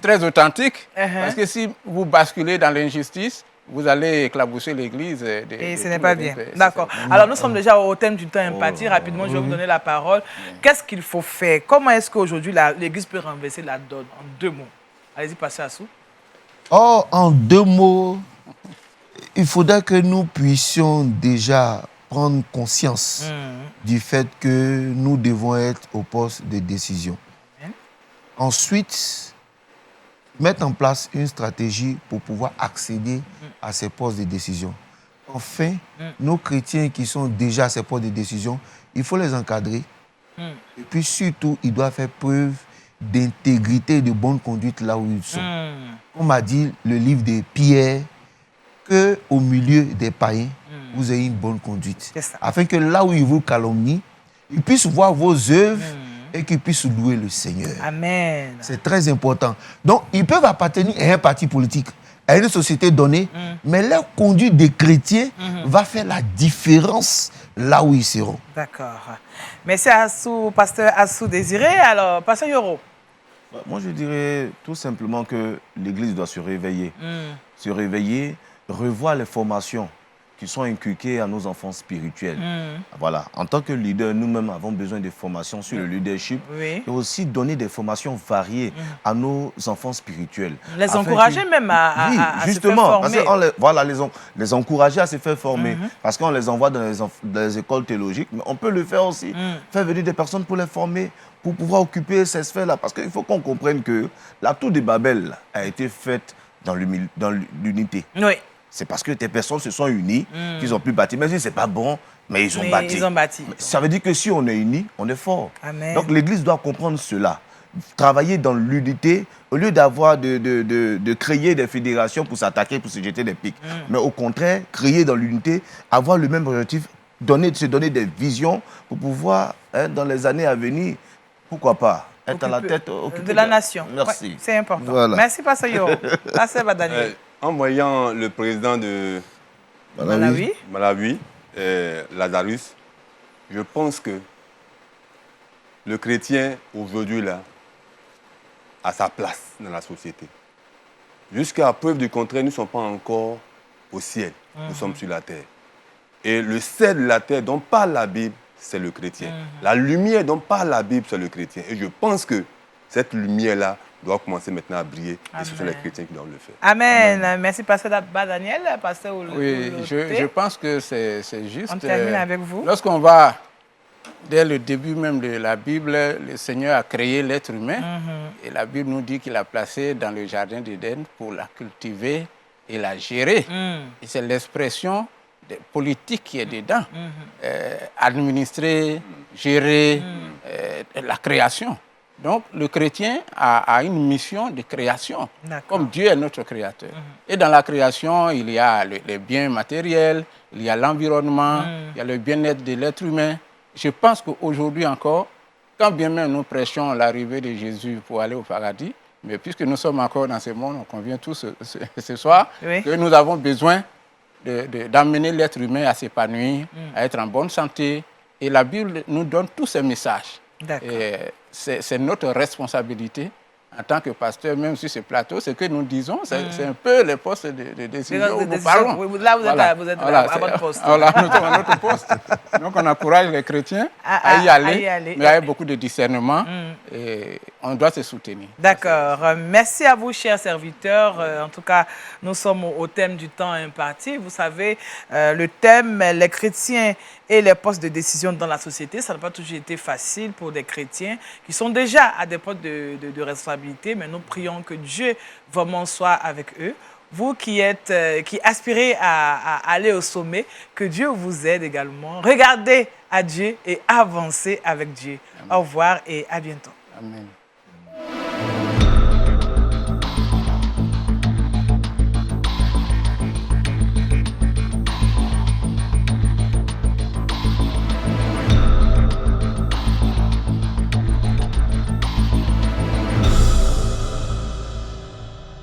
Speaker 4: très authentique. Parce que si vous basculez dans l'injustice, vous allez éclabousser l'Église.
Speaker 1: Et ce n'est pas bien. D'accord. Alors, nous sommes déjà au thème du temps empathie. Rapidement, je vais vous donner la parole. Qu'est-ce qu'il faut faire? Comment est-ce qu'aujourd'hui, l'Église peut renverser la donne? En 2 mots. Allez-y, passez à Assou.
Speaker 2: En 2 mots, il faudrait que nous puissions déjà prendre conscience du fait que nous devons être au poste de décision. Ensuite, mettre en place une stratégie pour pouvoir accéder à ces postes de décision. Enfin, nos chrétiens qui sont déjà à ces postes de décision, il faut les encadrer. Et puis surtout, ils doivent faire preuve d'intégrité et de bonne conduite là où ils sont. On m'a dit, le livre de Pierre, qu'au milieu des païens, vous ayez une bonne conduite. Afin que là où ils vous calomnient, ils puissent voir vos œuvres et qu'ils puissent louer le Seigneur.
Speaker 1: Amen.
Speaker 2: C'est très important. Donc, ils peuvent appartenir à un parti politique, à une société donnée, mais leur conduite de chrétiens va faire la différence là où ils seront.
Speaker 1: D'accord. Merci à Assou, pasteur Assou Désiré. Alors, pasteur Yoro.
Speaker 5: Moi, je dirais tout simplement que l'Église doit se réveiller. Se réveiller, revoir les formations qui sont inculquées à nos enfants spirituels. Voilà. En tant que leader, nous-mêmes avons besoin de formations sur le leadership et aussi donner des formations variées à nos enfants spirituels.
Speaker 1: Les encourager même à
Speaker 5: justement,
Speaker 1: se faire former.
Speaker 5: Voilà, les encourager à se faire former. Parce qu'on les envoie dans les écoles théologiques, mais on peut le faire aussi. Faire venir des personnes pour les former, pour pouvoir occuper ces sphères-là. Parce qu'il faut qu'on comprenne que la tour de Babel a été faite dans l'unité.
Speaker 1: Oui.
Speaker 5: C'est parce que des personnes se sont unies qu'ils ont pu bâtir. Même si ce n'est pas bon, mais ils ont bâti.
Speaker 1: Ils ont bâti.
Speaker 5: Ça veut dire que si on est unis, on est fort.
Speaker 1: Amen.
Speaker 5: Donc l'Église doit comprendre cela. Travailler dans l'unité, au lieu d'avoir de créer des fédérations pour s'attaquer, pour se jeter des pics. Mais au contraire, créer dans l'unité, avoir le même objectif, se donner des visions pour pouvoir, dans les années à venir, pourquoi pas, être à la tête
Speaker 1: de la nation.
Speaker 5: Merci.
Speaker 1: Ouais, c'est important.
Speaker 2: Voilà.
Speaker 1: Merci, Pasteur Yoro. Pasteur Daniel.
Speaker 3: En voyant le président de Malawi, Lazarus, je pense que le chrétien, aujourd'hui, là, a sa place dans la société. Jusqu'à preuve du contraire, nous ne sommes pas encore au ciel. Nous sommes sur la terre. Et le sel de la terre dont parle la Bible, c'est le chrétien. La lumière dont parle la Bible, c'est le chrétien. Et je pense que cette lumière-là doit commencer maintenant à briller.
Speaker 1: Amen.
Speaker 3: Et ce sont les chrétiens qui doivent le faire.
Speaker 1: Amen. Merci, Pasteur Daniel. Pasteur
Speaker 4: Oui, je pense que c'est juste.
Speaker 1: On termine avec vous.
Speaker 4: Lorsqu'on va, dès le début même de la Bible, le Seigneur a créé l'être humain. Et la Bible nous dit qu'il a placé dans le jardin d'Éden pour la cultiver et la gérer. Et c'est l'expression politique qui est dedans. Administrer, gérer la création. Donc, le chrétien a une mission de création, comme Dieu est notre créateur. Et dans la création, il y a les biens matériels, il y a l'environnement, il y a le bien-être de l'être humain. Je pense qu'aujourd'hui encore, quand bien même nous prêchons l'arrivée de Jésus pour aller au paradis, mais puisque nous sommes encore dans ce monde, on convient tous ce soir, que nous avons besoin d'amener l'être humain à s'épanouir, à être en bonne santé. Et la Bible nous donne tous ces messages. C'est notre responsabilité en tant que pasteur, même sur ce plateau, ce que nous disons, c'est un peu les postes de décision où nous parlons.
Speaker 1: Oui, là, vous êtes à votre poste.
Speaker 4: Voilà, nous sommes à notre poste. Donc, on encourage les chrétiens à y aller, mais avec beaucoup de discernement. Et on doit se soutenir.
Speaker 1: D'accord. Merci à vous, chers serviteurs. En tout cas, nous sommes au thème du temps imparti. Vous savez, le thème, les chrétiens et les postes de décision dans la société, ça n'a pas toujours été facile pour des chrétiens qui sont déjà à des postes de responsabilité, mais nous prions que Dieu vraiment soit avec eux. Vous qui aspirez à aller au sommet, que Dieu vous aide également. Regardez à Dieu et avancez avec Dieu. Amen. Au revoir et à bientôt.
Speaker 4: Amen.